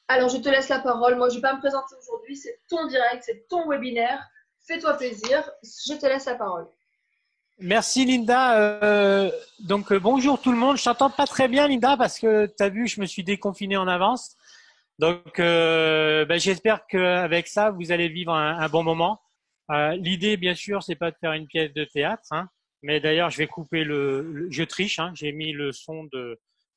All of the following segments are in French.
Alors, je te laisse la parole. Moi, je ne vais pas me présenter aujourd'hui. C'est ton direct, c'est ton webinaire. Fais-toi plaisir. Je te laisse la parole. Merci Linda. Bonjour tout le monde. Je t'entends pas très bien Linda parce que tu as vu, je me suis déconfiné en avance. J'espère qu'avec ça, vous allez vivre un bon moment. L'idée, bien sûr, c'est pas de faire une pièce de théâtre, hein, mais d'ailleurs, je vais couper je triche. Hein, j'ai mis le son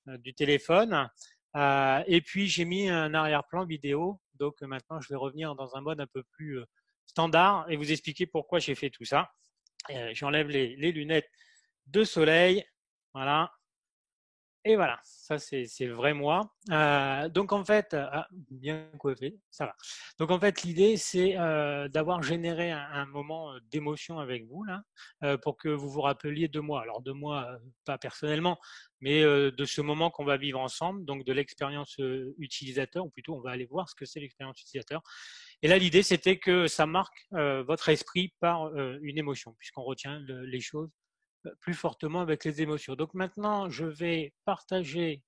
du téléphone et puis j'ai mis un arrière-plan vidéo. Donc maintenant, je vais revenir dans un mode un peu plus standard et vous expliquer pourquoi j'ai fait tout ça. J'enlève les lunettes de soleil. Voilà. Et voilà, ça c'est vrai moi. Donc en fait, bien coiffé, ça va. Donc en fait, l'idée c'est d'avoir généré un moment d'émotion avec vous là, pour que vous vous rappeliez de moi. Alors de moi, pas personnellement, mais de ce moment qu'on va vivre ensemble, donc de l'expérience utilisateur, ou plutôt on va aller voir ce que c'est l'expérience utilisateur. Et là, l'idée c'était que ça marque votre esprit par une émotion, puisqu'on retient les choses plus fortement avec les émotions. Donc maintenant, je vais partager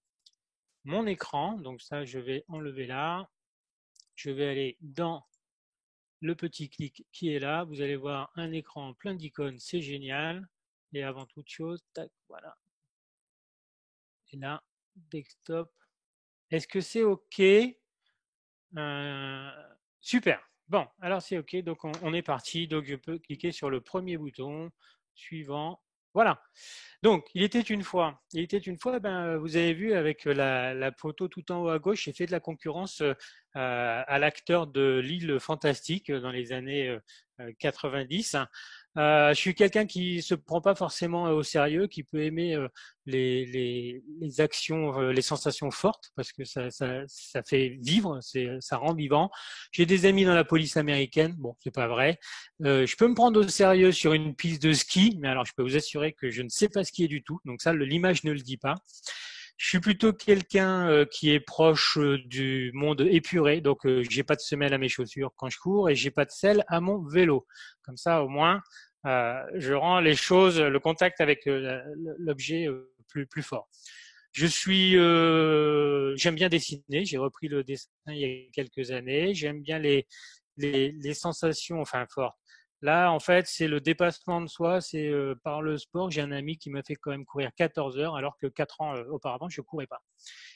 mon écran. Donc ça, je vais enlever là. Je vais aller dans le petit clic qui est là. Vous allez voir un écran plein d'icônes, c'est génial. Et avant toute chose, tac, voilà. Et là, desktop. Est-ce que c'est OK? euh, Super. Bon, alors c'est OK. Donc on est parti. Donc je peux cliquer sur le premier bouton suivant. Voilà. Donc, il était une fois, ben, vous avez vu avec la photo tout en haut à gauche, j'ai fait de la concurrence à l'acteur de L'Île Fantastique dans les années 90. Je suis quelqu'un qui se prend pas forcément au sérieux, qui peut aimer les actions, les sensations fortes, parce que ça fait vivre, ça rend vivant. J'ai des amis dans la police américaine, bon, c'est pas vrai. Je peux me prendre au sérieux sur une piste de ski, mais alors je peux vous assurer que je ne sais pas skier du tout. Donc ça, l'image ne le dit pas. Je suis plutôt quelqu'un qui est proche du monde épuré, donc j'ai pas de semelle à mes chaussures quand je cours et j'ai pas de selle à mon vélo. Comme ça, au moins, je rends les choses, le contact avec l'objet plus fort. J'aime bien dessiner. J'ai repris le dessin il y a quelques années. J'aime bien les sensations, enfin fortes. Là, en fait, c'est le dépassement de soi. C'est par le sport. J'ai un ami qui m'a fait quand même courir 14 heures, alors que 4 ans auparavant, je ne courais pas.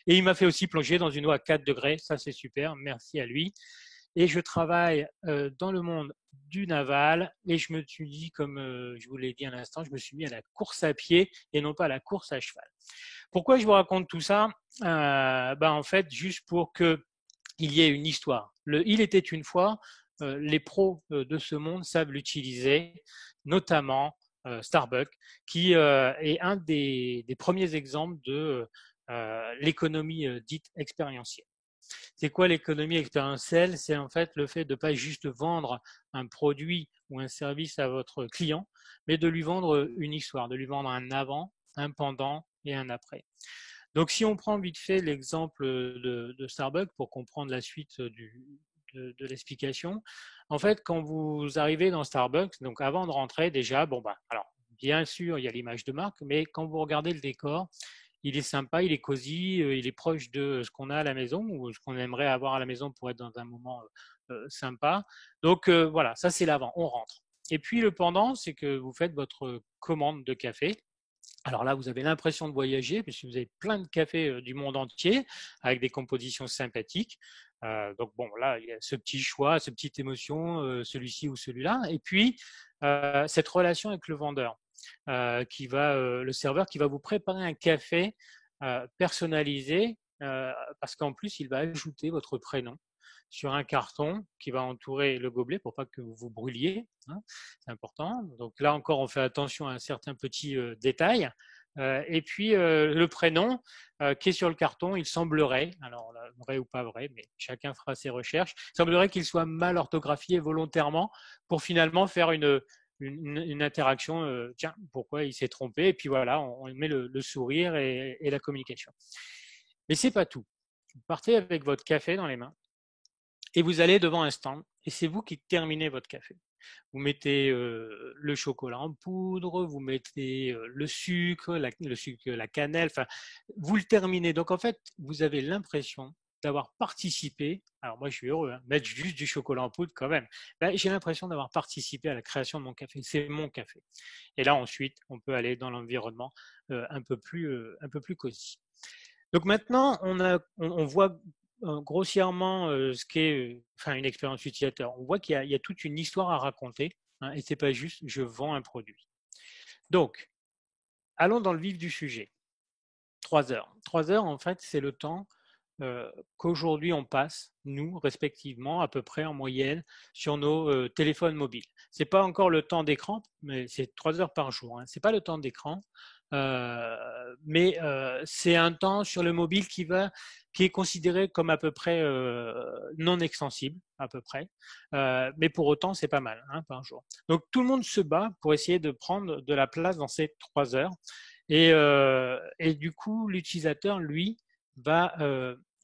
Et il m'a fait aussi plonger dans une eau à 4 degrés. Ça, c'est super. Merci à lui. Et je travaille dans le monde du naval. Et je me suis dit, comme je vous l'ai dit à l'instant, je me suis mis à la course à pied et non pas à la course à cheval. Pourquoi je vous raconte tout ça En fait, juste pour que il y ait une histoire. Il était une fois, les pros de ce monde savent l'utiliser, notamment Starbucks, qui est un des premiers exemples de l'économie dite expérientielle. C'est quoi l'économie expérientielle? C'est en fait le fait de ne pas juste vendre un produit ou un service à votre client, mais de lui vendre une histoire, de lui vendre un avant, un pendant et un après. Donc, si on prend vite fait l'exemple de Starbucks pour comprendre la suite de l'explication, en fait, quand vous arrivez dans Starbucks, donc avant de rentrer déjà, alors bien sûr, il y a l'image de marque, mais quand vous regardez le décor, il est sympa, il est cosy, il est proche de ce qu'on a à la maison ou ce qu'on aimerait avoir à la maison pour être dans un moment sympa. Donc voilà, ça c'est l'avant, on rentre. Et puis le pendant, c'est que vous faites votre commande de café. Alors là, vous avez l'impression de voyager puisque vous avez plein de cafés du monde entier avec des compositions sympathiques. Donc bon, là, il y a ce petit choix, cette petite émotion, celui-ci ou celui-là. Et puis, cette relation avec le vendeur, le serveur qui va vous préparer un café personnalisé parce qu'en plus, il va ajouter votre prénom sur un carton qui va entourer le gobelet pour pas que vous vous brûliez. Hein, c'est important. Donc là encore, on fait attention à un certain petit détail. Et puis le prénom qui est sur le carton, il semblerait, alors là, vrai ou pas vrai, mais chacun fera ses recherches, il semblerait qu'il soit mal orthographié volontairement pour finalement faire une interaction. Tiens, pourquoi il s'est trompé? Et puis voilà, on met le sourire et la communication. Mais c'est pas tout. Vous partez avec votre café dans les mains et vous allez devant un stand et c'est vous qui terminez votre café. Vous mettez le chocolat en poudre, vous mettez le sucre, la cannelle, enfin, vous le terminez. Donc en fait, vous avez l'impression d'avoir participé. Alors moi, je suis heureux, hein, mettre juste du chocolat en poudre quand même. Ben, j'ai l'impression d'avoir participé à la création de mon café. C'est mon café. Et là, ensuite, on peut aller dans l'environnement un peu plus cosy. Donc maintenant, on voit grossièrement ce qu'est enfin, une expérience utilisateur. On voit qu'il y a toute une histoire à raconter, hein, et c'est pas juste je vends un produit. Donc, allons dans le vif du sujet. 3 heures. 3 heures, en fait, c'est le temps qu'aujourd'hui on passe, nous, respectivement, à peu près en moyenne, sur nos téléphones mobiles. C'est pas encore le temps d'écran, mais c'est 3 heures par jour. Hein. C'est pas le temps d'écran, mais c'est un temps sur le mobile qui est considéré comme à peu près non extensible, à peu près. Mais pour autant, c'est pas mal, hein, par jour. Donc tout le monde se bat pour essayer de prendre de la place dans ces 3 heures. Et du coup, l'utilisateur, lui, va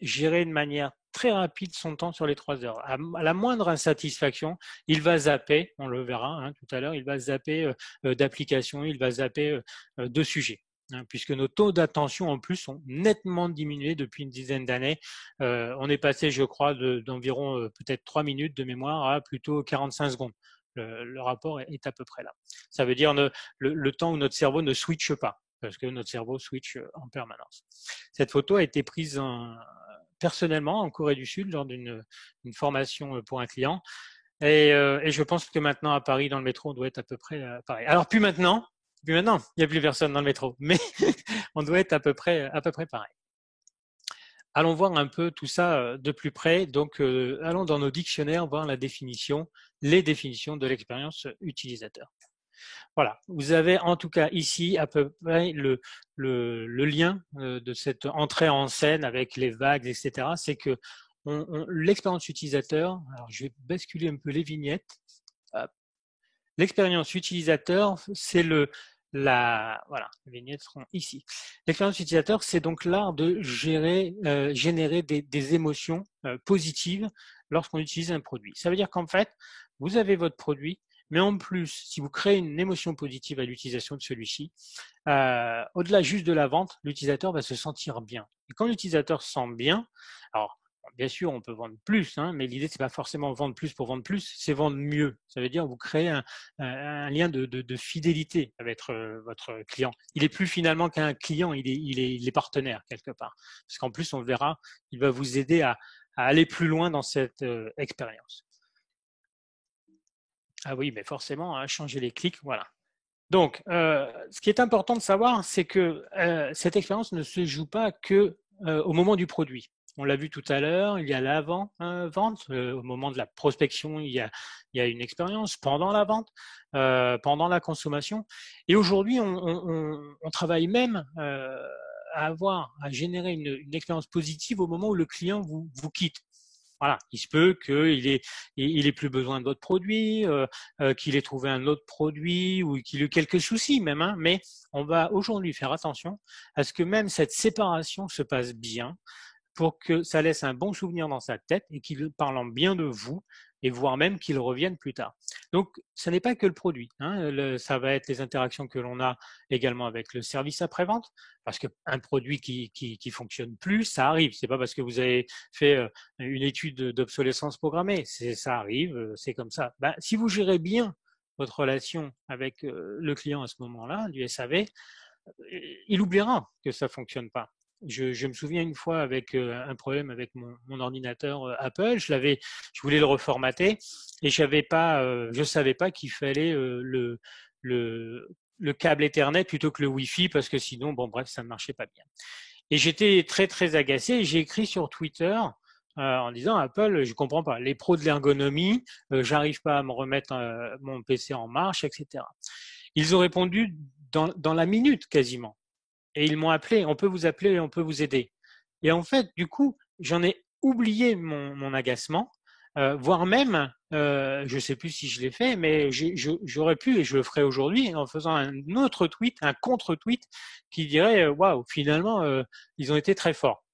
gérer de manière très rapide son temps sur les 3 heures. À la moindre insatisfaction, il va zapper, on le verra hein, tout à l'heure, il va zapper d'applications, il va zapper de sujets. Hein, puisque nos taux d'attention en plus sont nettement diminués depuis une dizaine d'années. On est passé, je crois, d'environ peut-être 3 minutes de mémoire à plutôt 45 secondes. Le rapport est à peu près là. Ça veut dire le temps où notre cerveau ne switche pas, parce que notre cerveau switch en permanence. Cette photo a été prise personnellement en Corée du Sud lors d'une formation pour un client. Et je pense que maintenant à Paris, dans le métro, on doit être à peu près pareil. Alors plus maintenant, il n'y a plus personne dans le métro, mais on doit être à peu près pareil. Allons voir un peu tout ça de plus près. Donc, allons dans nos dictionnaires voir les définitions de l'expérience utilisateur. Voilà, vous avez en tout cas ici à peu près le lien de cette entrée en scène avec les vagues, etc. C'est que l'expérience utilisateur, alors je vais basculer un peu les vignettes. L'expérience utilisateur, c'est voilà, les vignettes seront ici. L'expérience utilisateur, c'est donc l'art de générer des émotions positives lorsqu'on utilise un produit. Ça veut dire qu'en fait, vous avez votre produit, mais en plus, si vous créez une émotion positive à l'utilisation de celui-ci, au-delà juste de la vente, l'utilisateur va se sentir bien. Et quand l'utilisateur se sent bien, alors bien sûr, on peut vendre plus, hein, mais l'idée, c'est pas forcément vendre plus pour vendre plus, c'est vendre mieux. Ça veut dire vous créez un lien de fidélité avec votre client. Il est plus finalement qu'un client, il est partenaire quelque part. Parce qu'en plus, on verra, il va vous aider à aller plus loin dans cette expérience. Ah oui, mais forcément, hein, changer les clics, voilà. Donc, ce qui est important de savoir, c'est que cette expérience ne se joue pas que au moment du produit. On l'a vu tout à l'heure, il y a l'avant-vente, au moment de la prospection, il y a une expérience, pendant la vente, pendant la consommation. Et aujourd'hui, on travaille même à générer une expérience positive au moment où le client vous quitte. Voilà, il se peut qu'il ait plus besoin de votre produit, qu'il ait trouvé un autre produit ou qu'il ait eu quelques soucis même. Hein, mais on va aujourd'hui faire attention à ce que même cette séparation se passe bien pour que ça laisse un bon souvenir dans sa tête et qu'il parle bien de vous et voire même qu'il revienne plus tard. Donc, ce n'est pas que le produit. Hein, ça va être les interactions que l'on a également avec le service après-vente, parce qu'un produit qui fonctionne plus, ça arrive. C'est pas parce que vous avez fait une étude d'obsolescence programmée. Ça arrive, c'est comme ça. Ben, si vous gérez bien votre relation avec le client à ce moment-là, du SAV, il oubliera que ça fonctionne pas. Je me souviens une fois avec un problème avec mon ordinateur Apple, je voulais le reformater et je savais pas qu'il fallait le câble Ethernet plutôt que le Wi-Fi parce que sinon, bon bref, ça ne marchait pas bien. Et j'étais très très agacé et j'ai écrit sur Twitter en disant Apple, je comprends pas, les pros de l'ergonomie, j'arrive pas à me remettre mon PC en marche, etc. Ils ont répondu dans la minute quasiment. Et ils m'ont appelé, on peut vous appeler, on peut vous aider. Et en fait, du coup, j'en ai oublié mon agacement, voire même, je ne sais plus si je l'ai fait, mais j'aurais pu, et je le ferai aujourd'hui, en faisant un autre tweet, un contre-tweet, qui dirait, waouh, finalement, ils ont été très forts.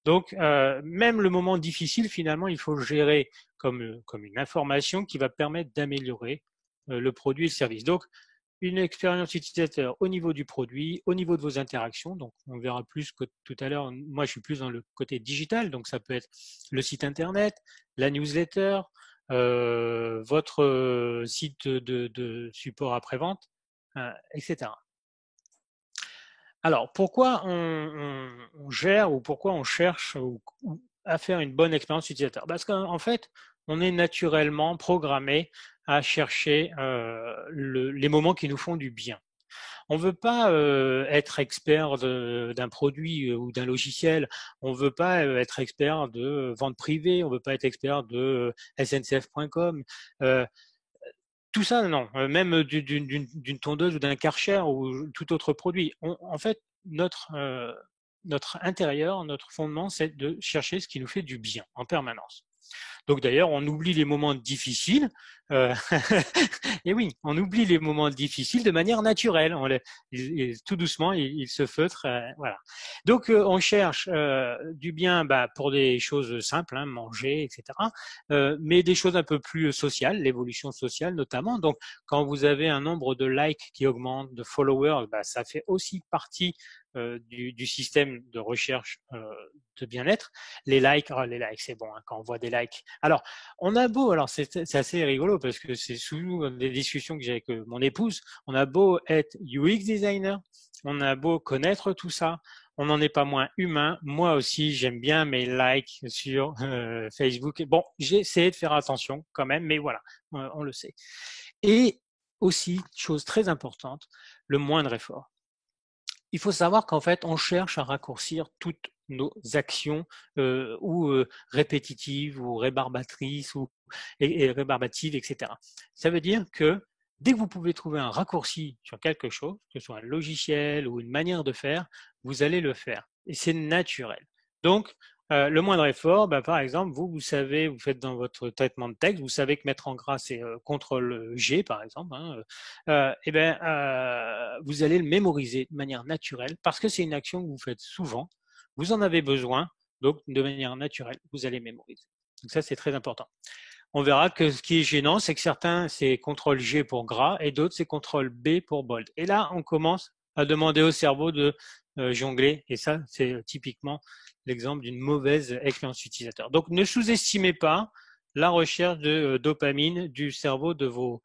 Donc, même le moment difficile, finalement, il faut le gérer comme une information qui va permettre d'améliorer le produit et le service. Donc, une expérience utilisateur au niveau du produit, au niveau de vos interactions. Donc, on verra plus que tout à l'heure. Moi, je suis plus dans le côté digital. Donc, ça peut être le site internet, la newsletter, votre site de support après-vente, etc. Alors, pourquoi on gère ou pourquoi on cherche à faire une bonne expérience utilisateur? Parce qu'en fait, on est naturellement programmé à chercher les moments qui nous font du bien. On ne veut pas être expert d'un produit ou d'un logiciel. On ne veut pas être expert de vente privée. On ne veut pas être expert de SNCF.com. Tout ça, non. Même d'une tondeuse ou d'un Karcher ou tout autre produit. En fait, notre intérieur, notre fondement, c'est de chercher ce qui nous fait du bien en permanence. Donc d'ailleurs, on oublie les moments difficiles. Euh, et oui, on oublie les moments difficiles de manière naturelle. Tout doucement, ils se feutrent. Voilà. Donc on cherche du bien pour des choses simples, hein, manger, etc. Mais des choses un peu plus sociales, l'évolution sociale notamment. Donc quand vous avez un nombre de likes qui augmente, de followers, ça fait aussi partie du système de recherche de bien-être. Les likes, c'est bon, hein, quand on voit des likes. Alors, on a beau, alors c'est assez rigolo parce que c'est souvent des discussions que j'ai avec mon épouse, on a beau être UX designer, on a beau connaître tout ça, on n'en est pas moins humain. Moi aussi, j'aime bien mes likes sur Facebook. Bon, j'ai essayé de faire attention quand même, mais voilà, on le sait. Et aussi, chose très importante, le moindre effort. Il faut savoir qu'en fait, on cherche à raccourcir toutes nos actions répétitives ou rébarbatrices et rébarbatives, etc. Ça veut dire que dès que vous pouvez trouver un raccourci sur quelque chose, que ce soit un logiciel ou une manière de faire, vous allez le faire. Et c'est naturel. Donc, le moindre effort, par exemple, vous savez, vous faites dans votre traitement de texte, vous savez que mettre en gras, c'est CTRL-G, par exemple, hein, vous allez le mémoriser de manière naturelle parce que c'est une action que vous faites souvent, vous en avez besoin, donc de manière naturelle, vous allez mémoriser. Donc ça, c'est très important. On verra que ce qui est gênant, c'est que certains, c'est CTRL-G pour gras et d'autres, c'est CTRL-B pour bold. Et là, on commence à demander au cerveau de jongler. Et ça, c'est typiquement l'exemple d'une mauvaise expérience utilisateur. Donc, ne sous-estimez pas la recherche de dopamine du cerveau de vos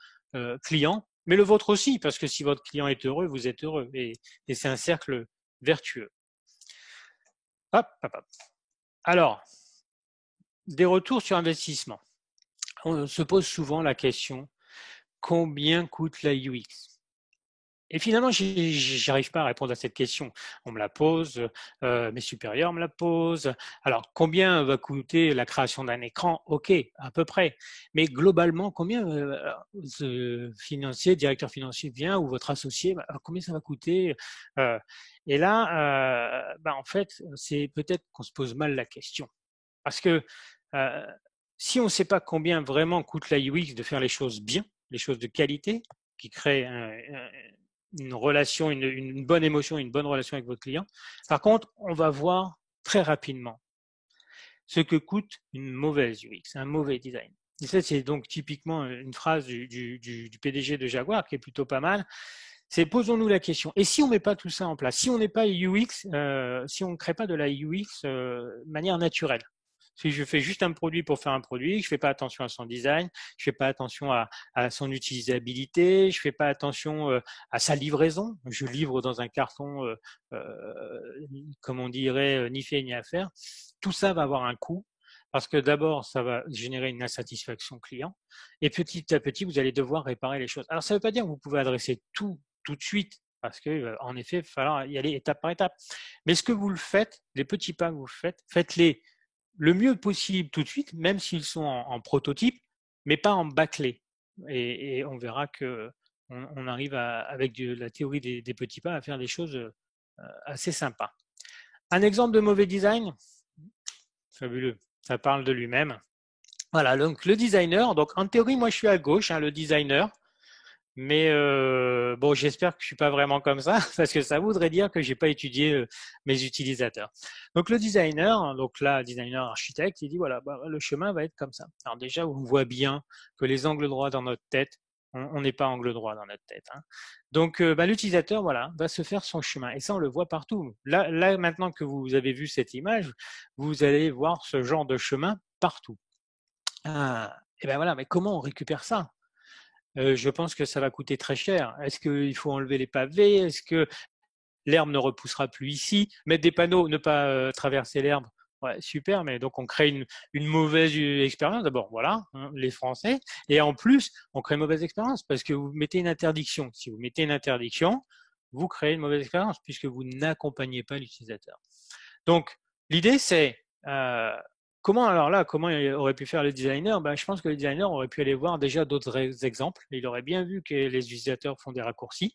clients, mais le vôtre aussi, parce que si votre client est heureux, vous êtes heureux. Et c'est un cercle vertueux. Hop, hop, hop. Alors, des retours sur investissement. On se pose souvent la question, combien coûte la UX? Et finalement, j'arrive pas à répondre à cette question. On me la pose, mes supérieurs me la posent. Alors, combien va coûter la création d'un écran? Ok, à peu près. Mais globalement, combien ce financier, directeur financier vient ou votre associé, combien ça va coûter? Et là, en fait, c'est peut-être qu'on se pose mal la question. Parce que si on ne sait pas combien vraiment coûte la UX de faire les choses bien, les choses de qualité, qui créent une relation, une bonne émotion, une bonne relation avec votre client. Par contre, on va voir très rapidement ce que coûte une mauvaise UX, un mauvais design. Et ça, c'est donc typiquement une phrase du PDG de Jaguar qui est plutôt pas mal. C'est posons-nous la question. Et si on ne met pas tout ça en place, si on n'est pas UX, si on ne crée pas de la UX de manière naturelle, si je fais juste un produit pour faire un produit, je ne fais pas attention à son design, je ne fais pas attention à son utilisabilité, je ne fais pas attention à sa livraison. Je livre dans un carton, comme on dirait, ni fait ni à faire. Tout ça va avoir un coût parce que d'abord, ça va générer une insatisfaction client et petit à petit, vous allez devoir réparer les choses. Alors, ça ne veut pas dire que vous pouvez adresser tout de suite parce qu'en effet, il va falloir y aller étape par étape. Mais ce que vous le faites, les petits pas que vous faites, faites-les le mieux possible tout de suite, même s'ils sont en prototype, mais pas en bâclé. Et on verra que on arrive avec la théorie des petits pas à faire des choses assez sympas. Un exemple de mauvais design, fabuleux, ça parle de lui-même. Voilà, donc le designer, donc en théorie, moi je suis à gauche, hein, le designer, Mais bon, j'espère que je suis pas vraiment comme ça, parce que ça voudrait dire que j'ai pas étudié mes utilisateurs. Donc le designer, donc là, designer architecte, il dit voilà, bah, le chemin va être comme ça. Alors déjà, on voit bien que les angles droits dans notre tête, on n'est pas angle droit dans notre tête. Hein. Donc bah, l'utilisateur, voilà, va se faire son chemin. Et ça, on le voit partout. Là, maintenant que vous avez vu cette image, vous allez voir ce genre de chemin partout. Et ben voilà, mais comment on récupère ça? Je pense que ça va coûter très cher. Est-ce qu'il faut enlever les pavés? Est-ce que l'herbe ne repoussera plus ici? Mettre des panneaux, ne pas traverser l'herbe, ouais, super, mais donc on crée une mauvaise expérience. D'abord, voilà, hein, les Français. Et en plus, on crée une mauvaise expérience parce que vous mettez une interdiction. Si vous mettez une interdiction, vous créez une mauvaise expérience puisque vous n'accompagnez pas l'utilisateur. Donc, l'idée, c'est comment il aurait pu faire le designer? Ben, je pense que le designer aurait pu aller voir déjà d'autres exemples. Il aurait bien vu que les utilisateurs font des raccourcis.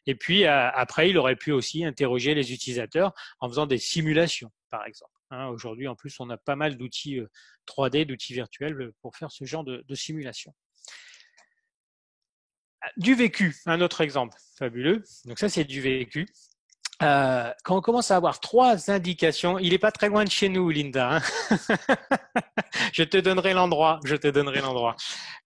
Et puis, après, il aurait pu aussi interroger les utilisateurs en faisant des simulations, par exemple. Hein, aujourd'hui, en plus, on a pas mal d'outils 3D, d'outils virtuels pour faire ce genre de simulation. Du vécu, un autre exemple fabuleux. Donc ça, c'est du vécu. Quand on commence à avoir 3 indications, il n'est pas très loin de chez nous, Linda. Hein. Je te donnerai l'endroit.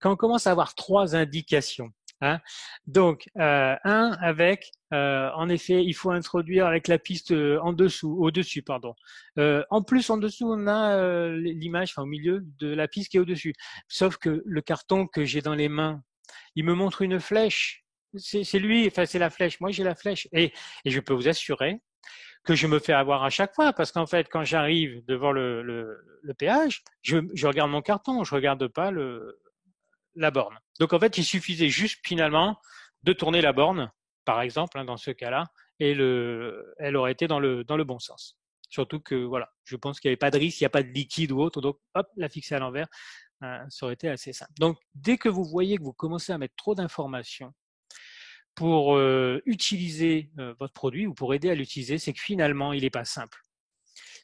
Quand on commence à avoir 3 indications, hein, donc un avec, en effet, il faut introduire avec la piste au-dessus, pardon. En plus, en dessous, on a l'image, enfin au milieu de la piste qui est au-dessus. Sauf que le carton que j'ai dans les mains, il me montre une flèche. C'est lui, enfin c'est la flèche. Moi j'ai la flèche et je peux vous assurer que je me fais avoir à chaque fois parce qu'en fait quand j'arrive devant le péage, je regarde mon carton, je regarde pas la borne. Donc en fait il suffisait juste finalement de tourner la borne, par exemple hein, dans ce cas-là, et elle aurait été dans le bon sens. Surtout que voilà, je pense qu'il n'y avait pas de risque, il n'y a pas de liquide ou autre, donc hop, la fixer à l'envers, ça aurait été assez simple. Donc dès que vous voyez que vous commencez à mettre trop d'informations pour utiliser votre produit ou pour aider à l'utiliser, c'est que finalement, il n'est pas simple.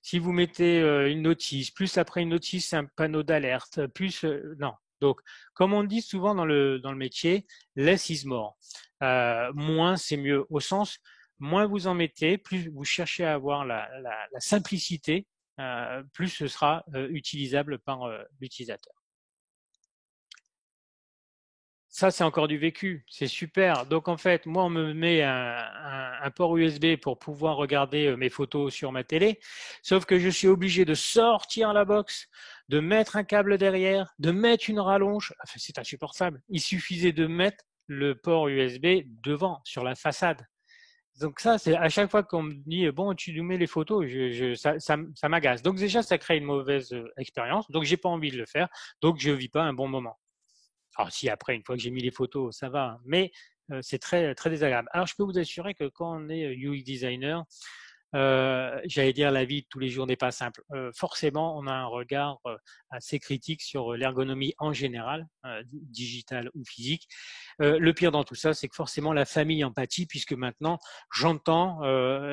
Si vous mettez une notice, plus après une notice, un panneau d'alerte, plus non. Donc, comme on dit souvent dans le métier, less is more. Moins, c'est mieux. Au sens, moins vous en mettez, plus vous cherchez à avoir la simplicité, plus ce sera utilisable par l'utilisateur. Ça, c'est encore du vécu, c'est super. Donc en fait, moi, on me met un port USB pour pouvoir regarder mes photos sur ma télé, sauf que je suis obligé de sortir la box, de mettre un câble derrière, de mettre une rallonge. Enfin, c'est insupportable. Il suffisait de mettre le port USB devant, sur la façade. Donc ça, c'est à chaque fois qu'on me dit bon, tu nous mets les photos, ça m'agace. Donc déjà, ça crée une mauvaise expérience. Donc j'ai pas envie de le faire. Donc je vis pas un bon moment. Alors si après, une fois que j'ai mis les photos, ça va, mais c'est très, très désagréable. Alors je peux vous assurer que quand on est UX designer, j'allais dire la vie de tous les jours n'est pas simple. Forcément, on a un regard assez critique sur l'ergonomie en général, digitale ou physique. Le pire dans tout ça, c'est que forcément la famille empathie, puisque maintenant j'entends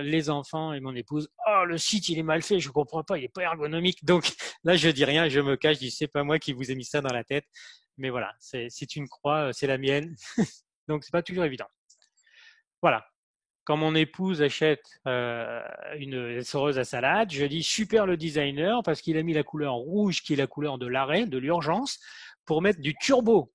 les enfants et mon épouse, oh le site il est mal fait, je comprends pas, il est pas ergonomique. Donc là je dis rien, je me cache, je dis c'est pas moi qui vous ai mis ça dans la tête. Mais voilà, c'est une croix, c'est la mienne, donc c'est pas toujours évident. Voilà. Quand mon épouse achète une essoreuse à salade, je dis super le designer parce qu'il a mis la couleur rouge qui est la couleur de l'arrêt, de l'urgence, pour mettre du turbo.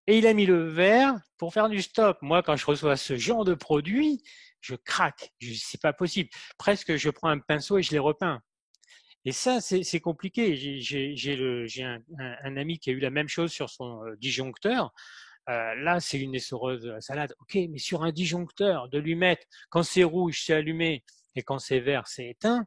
Et il a mis le vert pour faire du stop. Moi, quand je reçois ce genre de produit, je craque. C'est pas possible. Presque, je prends un pinceau et je les repeins. Et ça, c'est compliqué. J'ai un ami qui a eu la même chose sur son disjoncteur. Là, c'est une essoreuse à salade. Ok, mais sur un disjoncteur, de lui mettre, quand c'est rouge, c'est allumé, et quand c'est vert, c'est éteint,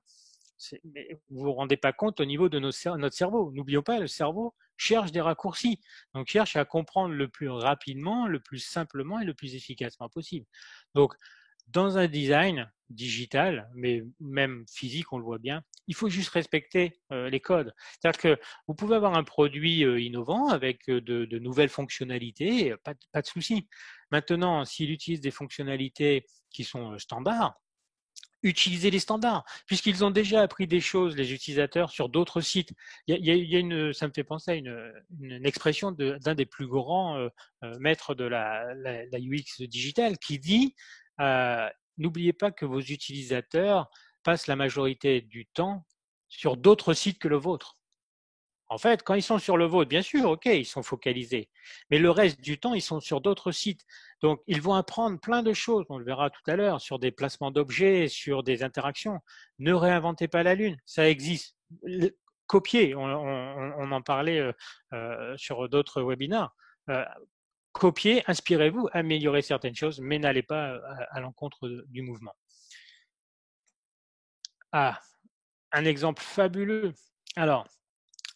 mais vous vous rendez pas compte au niveau de notre cerveau. N'oublions pas, le cerveau cherche des raccourcis. Donc, cherche à comprendre le plus rapidement, le plus simplement et le plus efficacement possible. Donc, dans un design digital, mais même physique, on le voit bien, il faut juste respecter les codes. C'est-à-dire que vous pouvez avoir un produit innovant avec de nouvelles fonctionnalités, pas de souci. Maintenant, s'il utilise des fonctionnalités qui sont standards, utiliser les standards, puisqu'ils ont déjà appris des choses, les utilisateurs, sur d'autres sites. Il y a ça me fait penser à une expression d'un des plus grands maîtres de la UX digitale qui dit n'oubliez pas que vos utilisateurs passent la majorité du temps sur d'autres sites que le vôtre. En fait, quand ils sont sur le vôtre, bien sûr, ok, ils sont focalisés. Mais le reste du temps, ils sont sur d'autres sites. Donc, ils vont apprendre plein de choses, on le verra tout à l'heure, sur des placements d'objets, sur des interactions. Ne réinventez pas la Lune, ça existe. Copiez, on en parlait sur d'autres webinaires. Copiez, inspirez-vous, améliorez certaines choses, mais n'allez pas à l'encontre du mouvement. Ah, un exemple fabuleux. Alors,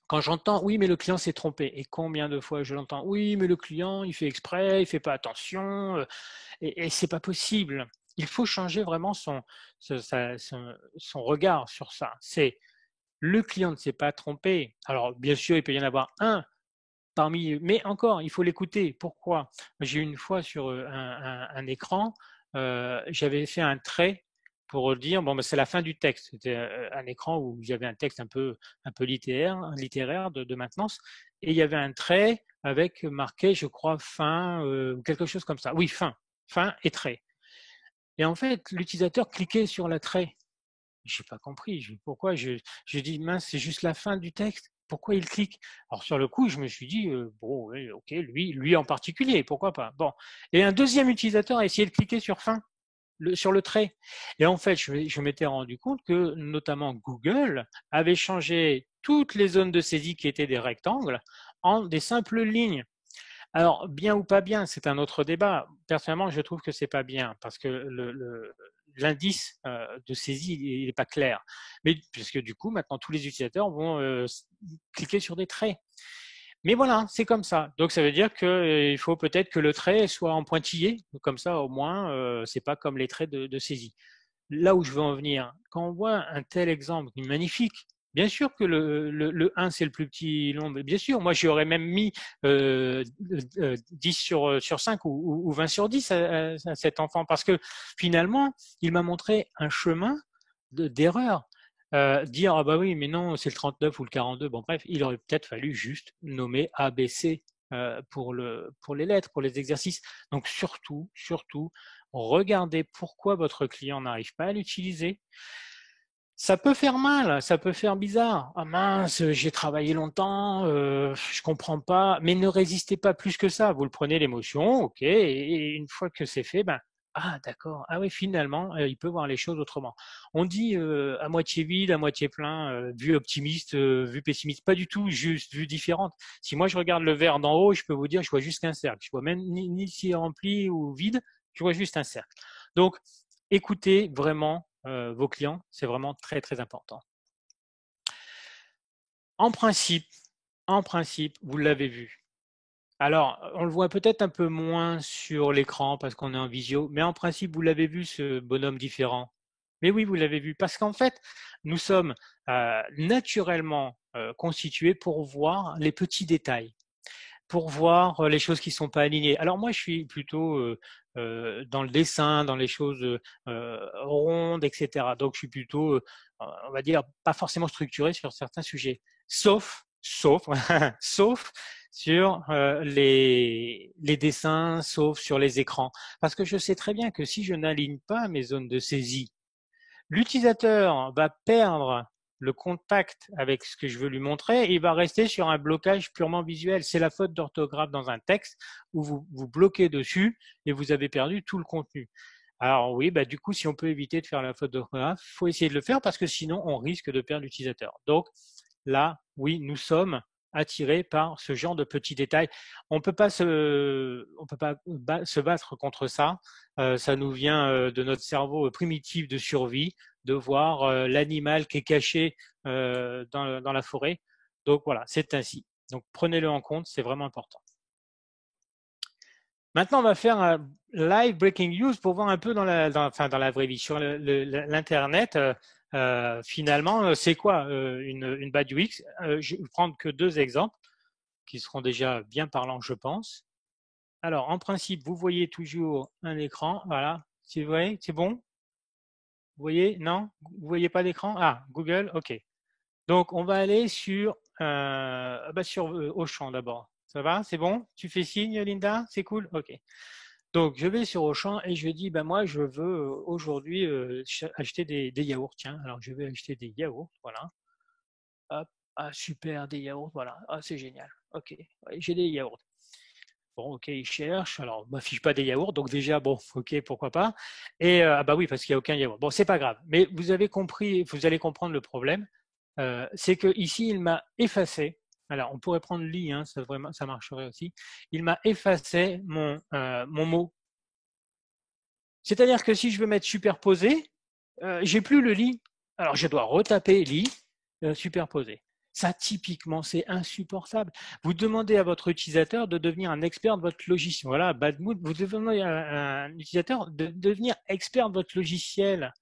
quand j'entends oui, mais le client s'est trompé, et combien de fois je l'entends oui, mais le client il fait exprès, il fait pas attention, et c'est pas possible. Il faut changer vraiment son regard sur ça. C'est le client ne s'est pas trompé. Alors bien sûr, il peut y en avoir un parmi, mais encore, il faut l'écouter. Pourquoi? J'ai eu une fois sur un écran, j'avais fait un trait pour dire bon, ben, c'est la fin du texte. C'était un écran où j'avais un texte un peu littéraire de maintenance, et il y avait un trait avec marqué, je crois, fin, ou quelque chose comme ça. Oui, fin et trait. Et en fait, l'utilisateur cliquait sur la trait. Je n'ai pas compris. Pourquoi je dis mince, c'est juste la fin du texte. Pourquoi il clique? Alors sur le coup, je me suis dit bon, oui, ok, lui en particulier, pourquoi pas. Bon, et un deuxième utilisateur a essayé de cliquer sur fin, sur le trait. Et en fait, je m'étais rendu compte que notamment Google avait changé toutes les zones de saisie qui étaient des rectangles en des simples lignes. Alors, bien ou pas bien, c'est un autre débat. Personnellement, je trouve que c'est pas bien parce que l'indice de saisie, il n'est pas clair. Mais puisque du coup, maintenant, tous les utilisateurs vont cliquer sur des traits. Mais voilà, c'est comme ça. Donc, ça veut dire qu'il faut peut-être que le trait soit en pointillé. Comme ça, au moins, c'est pas comme les traits de saisie. Là où je veux en venir, quand on voit un tel exemple magnifique, bien sûr que le 1, c'est le plus petit nombre. Bien sûr, moi, j'aurais même mis 10 sur 5 ou 20 sur 10 à cet enfant parce que finalement, il m'a montré un chemin d'erreur. Dire, ah bah oui, mais non, c'est le 39 ou le 42. Bon, bref, il aurait peut-être fallu juste nommer A, B, C pour les lettres, pour les exercices. Donc, surtout, regardez pourquoi votre client n'arrive pas à l'utiliser. Ça peut faire mal, ça peut faire bizarre. Ah mince, j'ai travaillé longtemps, je comprends pas. Mais ne résistez pas plus que ça. Vous le prenez l'émotion, ok, et une fois que c'est fait, ben ah d'accord, ah oui finalement, il peut voir les choses autrement. On dit à moitié vide, à moitié plein, vue optimiste, vue pessimiste, pas du tout, juste vue différente. Si moi je regarde le verre d'en haut, je peux vous dire, je vois juste qu'un cercle. Je vois même ni s'il est rempli ou vide, je vois juste un cercle. Donc écoutez vraiment vos clients, c'est vraiment très très important. En principe, vous l'avez vu. Alors, on le voit peut-être un peu moins sur l'écran parce qu'on est en visio, mais en principe, vous l'avez vu, ce bonhomme différent. Mais oui, vous l'avez vu, parce qu'en fait, nous sommes naturellement constitués pour voir les petits détails, pour voir les choses qui ne sont pas alignées. Alors moi, je suis plutôt dans le dessin, dans les choses rondes, etc. Donc, je suis plutôt, on va dire, pas forcément structuré sur certains sujets, sauf sauf sur les dessins, sauf sur les écrans. Parce que je sais très bien que si je n'aligne pas mes zones de saisie, l'utilisateur va perdre le contact avec ce que je veux lui montrer et il va rester sur un blocage purement visuel. C'est la faute d'orthographe dans un texte où vous bloquez dessus et vous avez perdu tout le contenu. Alors oui, bah du coup, si on peut éviter de faire la faute d'orthographe, il faut essayer de le faire parce que sinon, on risque de perdre l'utilisateur. Donc là, oui, nous sommes attirés par ce genre de petits détails. On peut pas se battre contre ça. Ça nous vient de notre cerveau primitif de survie, de voir l'animal qui est caché dans la forêt. Donc voilà, c'est ainsi. Donc prenez-le en compte, c'est vraiment important. Maintenant, on va faire un live breaking news pour voir un peu dans la vraie vie, sur l'Internet. Finalement, c'est quoi une bad UX? Je vais prendre que 2 exemples qui seront déjà bien parlants, je pense. Alors, en principe, vous voyez toujours un écran. Voilà. Vous voyez, c'est bon? Vous voyez? Non? Vous voyez pas d'écran? Ah, Google, ok. Donc, on va aller sur Auchan d'abord. Ça va? C'est bon? Tu fais signe, Linda? C'est cool? Ok. Donc, je vais sur Auchan et je dis, ben moi, je veux aujourd'hui acheter des yaourts. Tiens, alors je vais acheter des yaourts. Voilà. Hop. Ah, super, des yaourts. Voilà. Ah, c'est génial. Ok. Ouais, j'ai des yaourts. Bon, ok, il cherche. Alors, on m'affiche pas des yaourts, donc déjà, bon, ok, pourquoi pas. Et ah bah oui, parce qu'il n'y a aucun yaourt. Bon, c'est pas grave. Mais vous avez compris, vous allez comprendre le problème. C'est que ici, il m'a effacé. Alors, on pourrait prendre lit, hein, ça marcherait aussi. Il m'a effacé mon mot. C'est-à-dire que si je veux mettre superposé, j'ai plus le lit. Alors, je dois retaper lit, superposé. Ça, typiquement, c'est insupportable. Vous demandez à votre utilisateur de devenir un expert de votre logiciel. Voilà, bad mood. Vous demandez à un utilisateur de devenir expert de votre logiciel.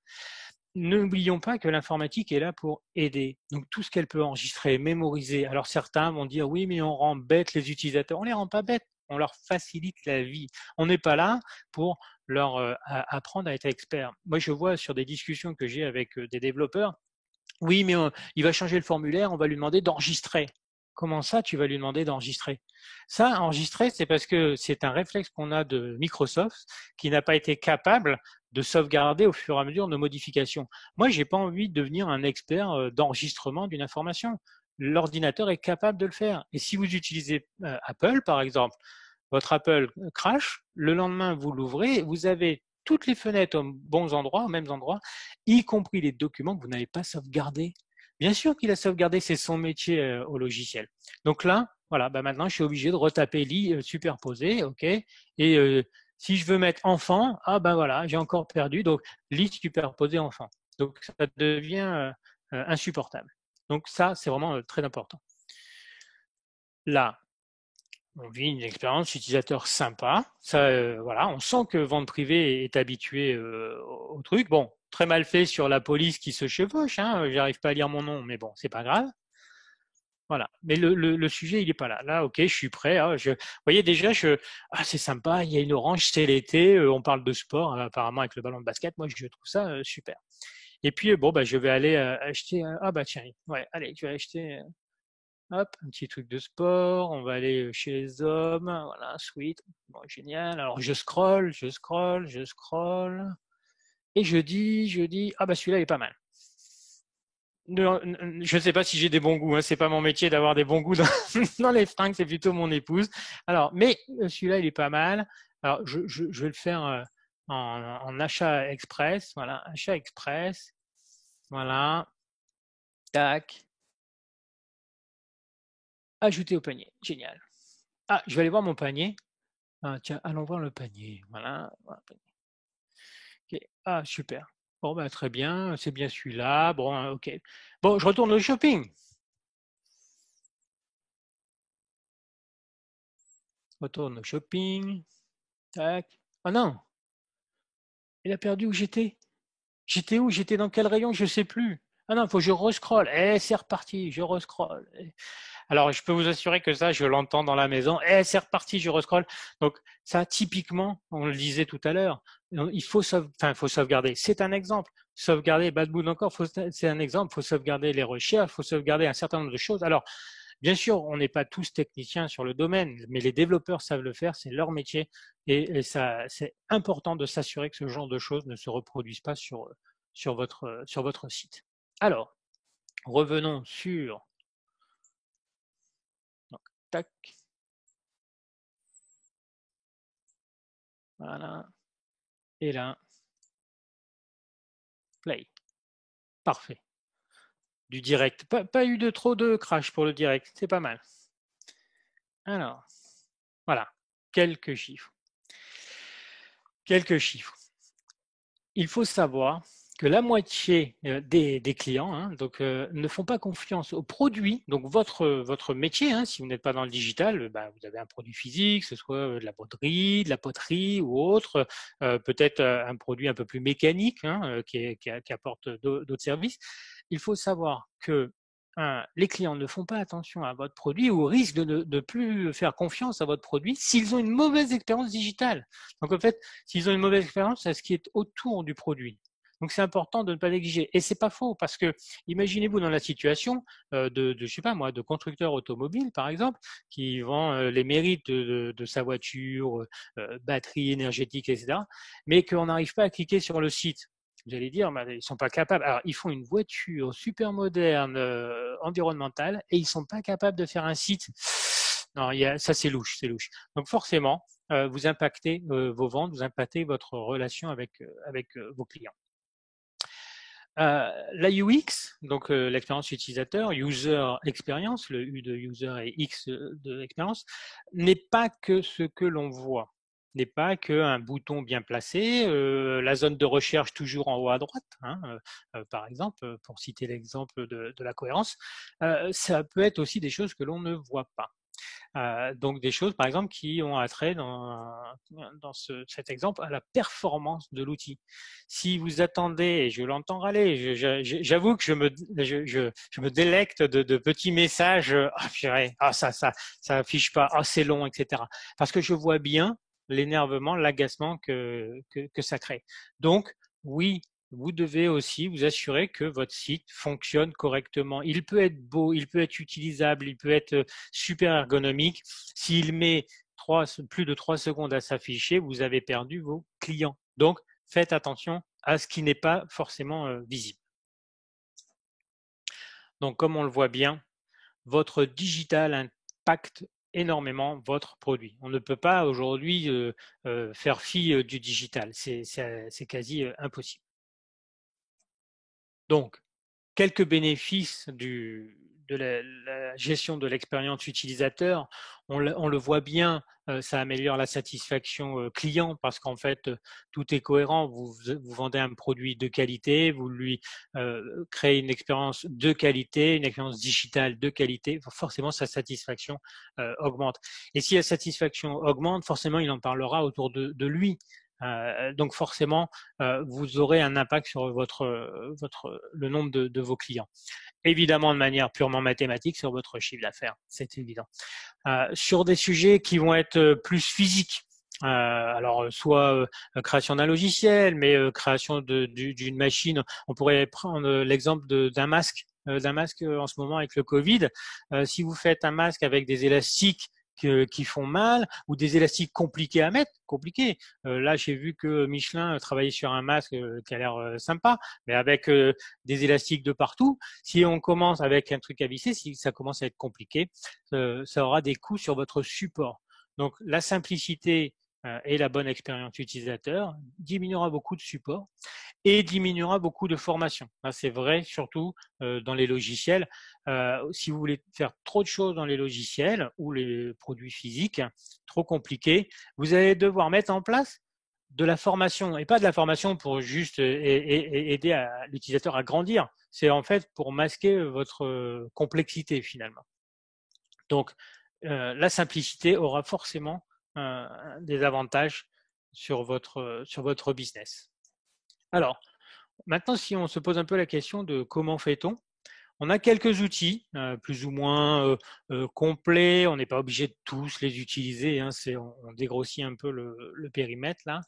N'oublions pas que l'informatique est là pour aider. Donc, tout ce qu'elle peut enregistrer, mémoriser. Alors, certains vont dire, oui, mais on rend bêtes les utilisateurs. On les rend pas bêtes. On leur facilite la vie. On n'est pas là pour leur apprendre à être expert. Moi, je vois sur des discussions que j'ai avec des développeurs, oui, mais il va changer le formulaire, on va lui demander d'enregistrer. Comment ça, tu vas lui demander d'enregistrer? Ça, enregistrer, c'est parce que c'est un réflexe qu'on a de Microsoft qui n'a pas été capable de sauvegarder au fur et à mesure nos modifications. Moi, j'ai pas envie de devenir un expert d'enregistrement d'une information. L'ordinateur est capable de le faire. Et si vous utilisez Apple, par exemple, votre Apple crash, le lendemain, vous l'ouvrez, vous avez toutes les fenêtres aux bons endroits, aux mêmes endroits, y compris les documents que vous n'avez pas sauvegardés. Bien sûr qu'il a sauvegardé, c'est son métier au logiciel. Donc là, voilà, bah maintenant je suis obligé de retaper lit superposé, ok. Et si je veux mettre enfant, ah ben voilà, j'ai encore perdu. Donc lit superposé enfant. Donc ça devient insupportable. Donc ça, c'est vraiment très important. Là, on vit une expérience utilisateur sympa. Ça, voilà, on sent que vente privée est habitué au truc. Bon, très mal fait sur la police qui se chevauche. Hein, j'arrive pas à lire mon nom, mais bon, c'est pas grave. Voilà. Mais le sujet, il est pas là. Là, ok, je suis prêt. Hein, vous voyez déjà, c'est sympa. Il y a une orange, c'est l'été. On parle de sport, apparemment avec le ballon de basket. Moi, je trouve ça super. Et puis, bon, bah, je vais aller acheter. Ah bah tiens, ouais, allez, je vais acheter. Hop, un petit truc de sport, on va aller chez les hommes, voilà, sweet, bon, génial. Alors je scrolle, et je dis, ah bah celui-là il est pas mal. Je ne sais pas si j'ai des bons goûts, hein, c'est pas mon métier d'avoir des bons goûts dans, dans les fringues, c'est plutôt mon épouse. Alors, mais celui-là il est pas mal. Alors je vais le faire en achat express, voilà, achat express, voilà, tac, ajouter au panier, génial. Ah, je vais aller voir mon panier. Ah, tiens, allons voir le panier. Voilà. Voilà. Ok. Ah, super. Bon, bah, très bien. C'est bien celui-là. Bon, hein, ok. Bon, je retourne au shopping. Retourne au shopping. Tac. Ah non, il a perdu où j'étais. J'étais où? J'étais dans quel rayon? Je sais plus. Ah non, il faut que je rescrolle. Eh, c'est reparti. Je rescrolle. Alors, je peux vous assurer que ça, je l'entends dans la maison. Eh, c'est reparti, je rescrolle. Donc, ça, typiquement, on le disait tout à l'heure, il faut sauvegarder. C'est un exemple. Sauvegarder, bad mood encore, c'est un exemple. Il faut sauvegarder les recherches, il faut sauvegarder un certain nombre de choses. Alors, bien sûr, on n'est pas tous techniciens sur le domaine, mais les développeurs savent le faire, c'est leur métier. Et ça, c'est important de s'assurer que ce genre de choses ne se reproduisent pas sur votre site. Alors, revenons sur donc, tac. Voilà. Et là, play. Parfait. Du direct. Pas eu de trop de crash pour le direct. C'est pas mal. Alors, voilà. Quelques chiffres. Quelques chiffres. Il faut savoir que la moitié des clients donc, ne font pas confiance aux produits. Donc votre métier, si vous n'êtes pas dans le digital, vous avez un produit physique, que ce soit de la broderie, de la poterie ou autre, peut-être un produit un peu plus mécanique qui apporte d'autres services. Il faut savoir que les clients ne font pas attention à votre produit ou risquent de ne plus faire confiance à votre produit s'ils ont une mauvaise expérience digitale. Donc en fait, s'ils ont une mauvaise expérience, c'est ce qui est autour du produit. Donc, c'est important de ne pas négliger. Et c'est pas faux parce que imaginez-vous dans la situation je sais pas moi, de constructeur automobile, par exemple, qui vend les mérites de sa voiture, batterie énergétique, etc., mais qu'on n'arrive pas à cliquer sur le site. Vous allez dire, bah, ils sont pas capables. Alors, ils font une voiture super moderne, environnementale, et ils sont pas capables de faire un site. Non, ça c'est louche, c'est louche. Donc forcément, vous impactez vos ventes, vous impactez votre relation avec vos clients. La UX, donc l'expérience utilisateur, user experience, le U de user et X de expérience, n'est pas que ce que l'on voit, n'est pas qu'un bouton bien placé, la zone de recherche toujours en haut à droite, hein, par exemple, pour citer l'exemple de la cohérence. Ça peut être aussi des choses que l'on ne voit pas. Donc des choses, par exemple, qui ont attrait dans cet exemple à la performance de l'outil. Si vous attendez, et je l'entends râler, j'avoue que je me délecte de petits messages, ça affiche pas, c'est long, etc. Parce que je vois bien l'énervement, l'agacement que ça crée. Donc, oui, vous devez aussi vous assurer que votre site fonctionne correctement. Il peut être beau, il peut être utilisable, il peut être super ergonomique. S'il met plus de 3 secondes à s'afficher, vous avez perdu vos clients. Donc, faites attention à ce qui n'est pas forcément visible. Donc, comme on le voit bien, votre digital impacte énormément votre produit. On ne peut pas aujourd'hui faire fi du digital. C'est quasi impossible. Donc, quelques bénéfices de la gestion de l'expérience utilisateur. On le voit bien, ça améliore la satisfaction client parce qu'en fait, tout est cohérent. Vous vendez un produit de qualité, vous lui créez une expérience de qualité, une expérience digitale de qualité. Forcément, sa satisfaction augmente. Et si la satisfaction augmente, forcément, il en parlera autour de lui. Donc forcément, vous aurez un impact sur le nombre de vos clients. Évidemment, de manière purement mathématique, sur votre chiffre d'affaires, c'est évident. Sur des sujets qui vont être plus physiques, alors soit création d'un logiciel, mais création d'une machine. On pourrait prendre l'exemple d'un masque en ce moment avec le Covid. Si vous faites un masque avec des élastiques qui font mal ou des élastiques compliqués à mettre, là, j'ai vu que Michelin travaillait sur un masque qui a l'air sympa, mais avec des élastiques de partout. Si on commence avec un truc à visser, si ça commence à être compliqué, ça aura des coûts sur votre support. Donc, la simplicité et la bonne expérience utilisateur diminuera beaucoup de support et diminuera beaucoup de formation. C'est vrai surtout dans les logiciels. Si vous voulez faire trop de choses dans les logiciels ou les produits physiques, trop compliqués, vous allez devoir mettre en place de la formation et pas de la formation pour juste aider l'utilisateur à grandir. C'est en fait pour masquer votre complexité finalement. Donc, la simplicité aura forcément des avantages sur votre business. Alors, maintenant, si on se pose un peu la question de comment fait-on, on a quelques outils plus ou moins complets. On n'est pas obligé de tous les utiliser. Hein, on dégrossit un peu le périmètre là.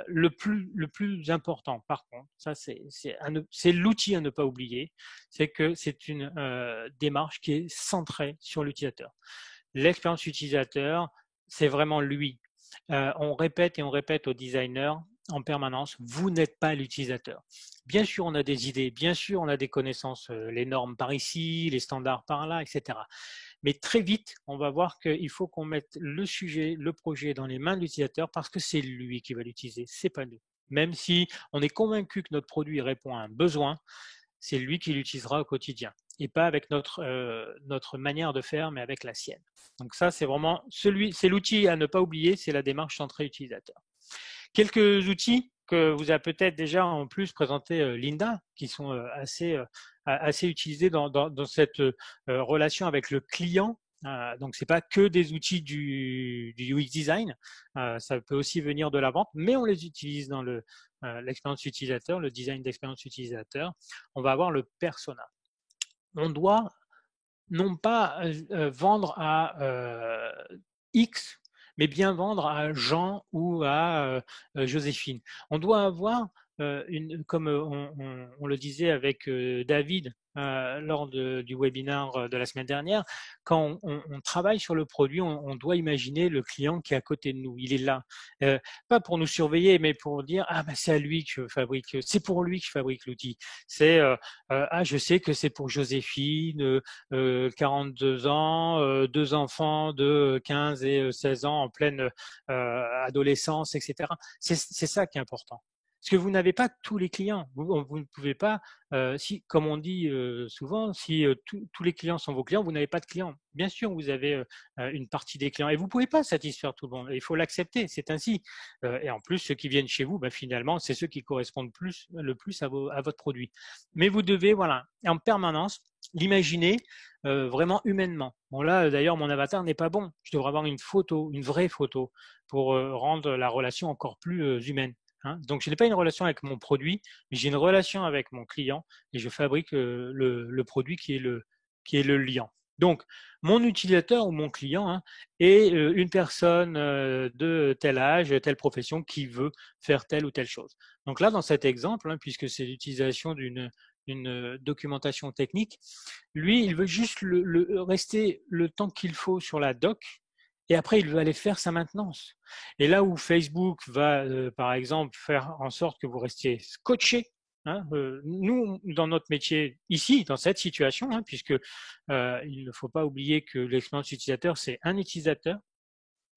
Le plus important, par contre, ça c'est l'outil à ne pas oublier, c'est que c'est une démarche qui est centrée sur l'utilisateur. L'expérience utilisateur, c'est vraiment lui. On répète et on répète aux designers en permanence, vous n'êtes pas l'utilisateur. Bien sûr, on a des idées, bien sûr, on a des connaissances, les normes par ici, les standards par là, etc. Mais très vite, on va voir qu'il faut qu'on mette le sujet, le projet dans les mains de l'utilisateur parce que c'est lui qui va l'utiliser, c'est pas nous. Même si on est convaincu que notre produit répond à un besoin, c'est lui qui l'utilisera au quotidien et pas avec notre manière de faire, mais avec la sienne. Donc ça, c'est vraiment c'est l'outil à ne pas oublier, c'est la démarche centrée utilisateur. Quelques outils que vous avez peut-être déjà en plus présenté Linda, qui sont assez utilisés dans cette relation avec le client. Donc, c'est pas que des outils du UX design, ça peut aussi venir de la vente, mais on les utilise dans l'expérience utilisateur, le design d'expérience utilisateur. On va avoir le persona. On doit non pas vendre à X, mais bien vendre à Jean ou à Joséphine. On doit avoir comme on le disait avec David lors du webinaire de la semaine dernière, quand on travaille sur le produit, on doit imaginer le client qui est à côté de nous. Il est là, pas pour nous surveiller, mais pour dire ah ben c'est à lui que je fabrique, c'est pour lui que je fabrique l'outil. C'est ah je sais que c'est pour Joséphine, 42 ans, deux enfants de 15 et 16 ans en pleine adolescence, etc. C'est ça qui est important. Parce que vous n'avez pas tous les clients. Vous ne pouvez pas, si, comme on dit souvent, si tous les clients sont vos clients, vous n'avez pas de clients. Bien sûr, vous avez une partie des clients et vous ne pouvez pas satisfaire tout le monde. Il faut l'accepter, c'est ainsi. Et en plus, ceux qui viennent chez vous, finalement, c'est ceux qui correspondent le plus à votre produit. Mais vous devez, voilà, en permanence, l'imaginer vraiment humainement. Bon là, d'ailleurs, mon avatar n'est pas bon. Je devrais avoir une photo, une vraie photo, pour rendre la relation encore plus humaine. Donc, je n'ai pas une relation avec mon produit, mais j'ai une relation avec mon client et je fabrique le produit qui est le liant. Donc, mon utilisateur ou mon client est une personne de tel âge, telle profession qui veut faire telle ou telle chose. Donc là, dans cet exemple, puisque c'est l'utilisation d'une documentation technique, lui, il veut juste rester le temps qu'il faut sur la doc et après, il veut aller faire sa maintenance. Et là où Facebook va, par exemple, faire en sorte que vous restiez scotché, nous, dans notre métier, ici, dans cette situation, puisque il ne faut pas oublier que l'expérience utilisateur, c'est un utilisateur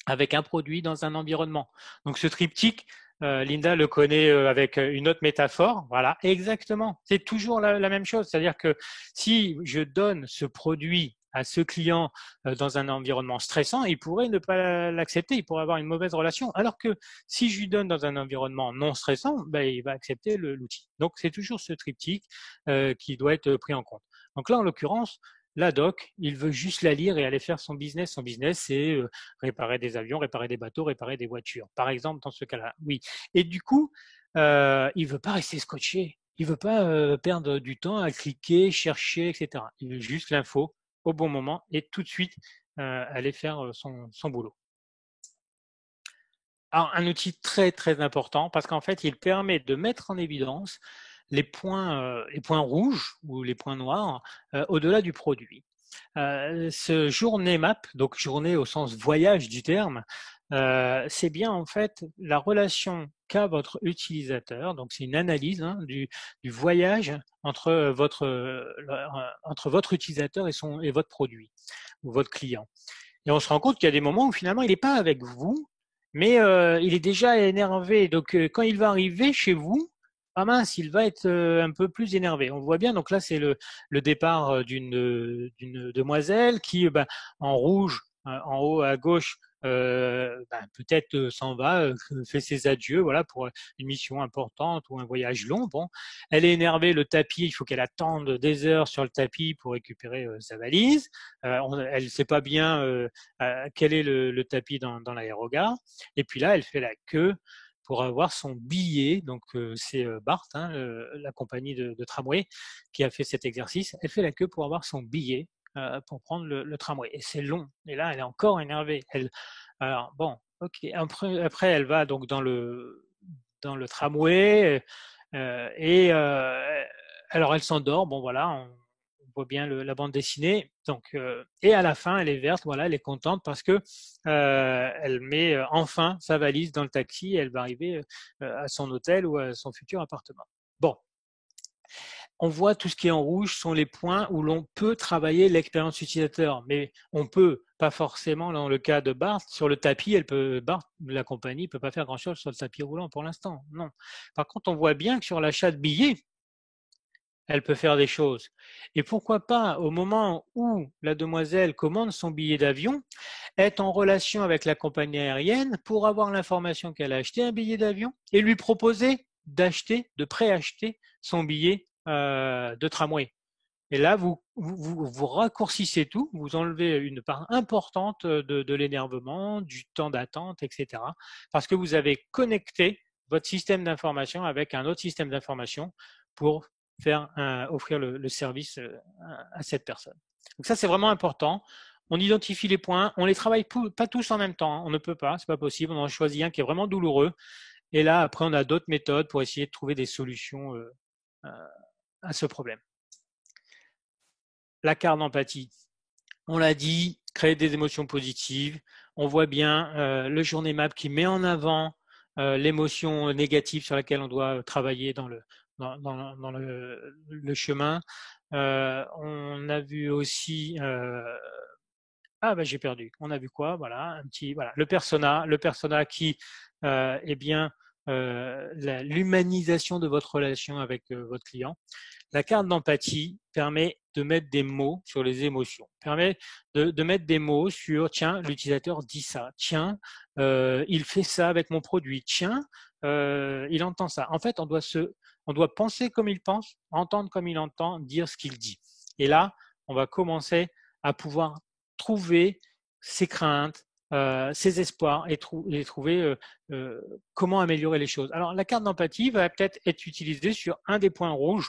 avec un produit dans un environnement. Donc, ce triptyque, Linda le connaît avec une autre métaphore. Voilà, exactement. C'est toujours la même chose. C'est-à-dire que si je donne ce produit à ce client dans un environnement stressant, il pourrait ne pas l'accepter, il pourrait avoir une mauvaise relation. Alors que si je lui donne dans un environnement non stressant, il va accepter l'outil. Donc, c'est toujours ce triptyque qui doit être pris en compte. Donc là, en l'occurrence, la doc, il veut juste la lire et aller faire son business. Son business, c'est réparer des avions, réparer des bateaux, réparer des voitures. Par exemple, dans ce cas-là, oui. Et du coup, il veut pas rester scotché. Il veut pas perdre du temps à cliquer, chercher, etc. Il veut juste l'info au bon moment et tout de suite aller faire son boulot. Alors, un outil très, très important parce qu'en fait, il permet de mettre en évidence les points rouges ou les points noirs au-delà du produit. Ce journée map, donc journée au sens voyage du terme, c'est bien en fait la relation qu'a votre utilisateur. Donc c'est une analyse du voyage entre votre utilisateur et votre produit ou votre client. Et on se rend compte qu'il y a des moments où finalement il n'est pas avec vous, mais il est déjà énervé. Donc quand il va arriver chez vous, ah mince, il va être un peu plus énervé. On voit bien, donc là c'est le départ d'une demoiselle qui, en rouge, en haut à gauche, peut-être s'en va, fait ses adieux, voilà, pour une mission importante ou un voyage long. Bon, elle est énervée, le tapis, il faut qu'elle attende des heures sur le tapis pour récupérer sa valise. Elle ne sait pas bien quel est le tapis dans l'aérogare. Et puis là, elle fait la queue pour avoir son billet. Donc, c'est Bart, la compagnie de tramway, qui a fait cet exercice. Elle fait la queue pour avoir son billet pour prendre le tramway. Et c'est long. Et là, elle est encore énervée. Alors, bon, ok. Après, elle va donc dans le tramway alors, elle s'endort. Bon, voilà, on voit bien la bande dessinée. Donc, et à la fin, elle est verte. Voilà, elle est contente parce que elle met enfin sa valise dans le taxi. Et elle va arriver à son hôtel ou à son futur appartement. Bon, on voit tout ce qui est en rouge sont les points où l'on peut travailler l'expérience utilisateur, mais on peut pas forcément, dans le cas de Bart, sur le tapis, Bart, la compagnie, peut pas faire grand-chose sur le tapis roulant pour l'instant. Non. Par contre, on voit bien que sur l'achat de billets, elle peut faire des choses. Et pourquoi pas, au moment où la demoiselle commande son billet d'avion, être en relation avec la compagnie aérienne pour avoir l'information qu'elle a acheté un billet d'avion et lui proposer de préacheter son billet de tramway. Et là, vous raccourcissez tout, vous enlevez une part importante de l'énervement, du temps d'attente, etc. Parce que vous avez connecté votre système d'information avec un autre système d'information pour offrir le service à cette personne. Donc ça, c'est vraiment important. On identifie les points, on les travaille pas tous en même temps, on ne peut pas, c'est pas possible. On en choisit un qui est vraiment douloureux Et là, après, on a d'autres méthodes pour essayer de trouver des solutions à ce problème. La carte d'empathie. On l'a dit, créer des émotions positives. On voit bien le journée map qui met en avant l'émotion négative sur laquelle on doit travailler dans le chemin. On a vu aussi j'ai perdu. On a vu quoi? Voilà, le persona qui est bien l'humanisation de votre relation avec votre client. La carte d'empathie permet de mettre des mots sur les émotions, permet de mettre des mots sur tiens, l'utilisateur dit ça, tiens, il fait ça avec mon produit, tiens, il entend ça. En fait, on doit penser comme il pense, entendre comme il entend, dire ce qu'il dit. Et là, on va commencer à pouvoir trouver ses craintes, ses espoirs et trouver comment améliorer les choses. Alors, la carte d'empathie va peut-être être utilisée sur un des points rouges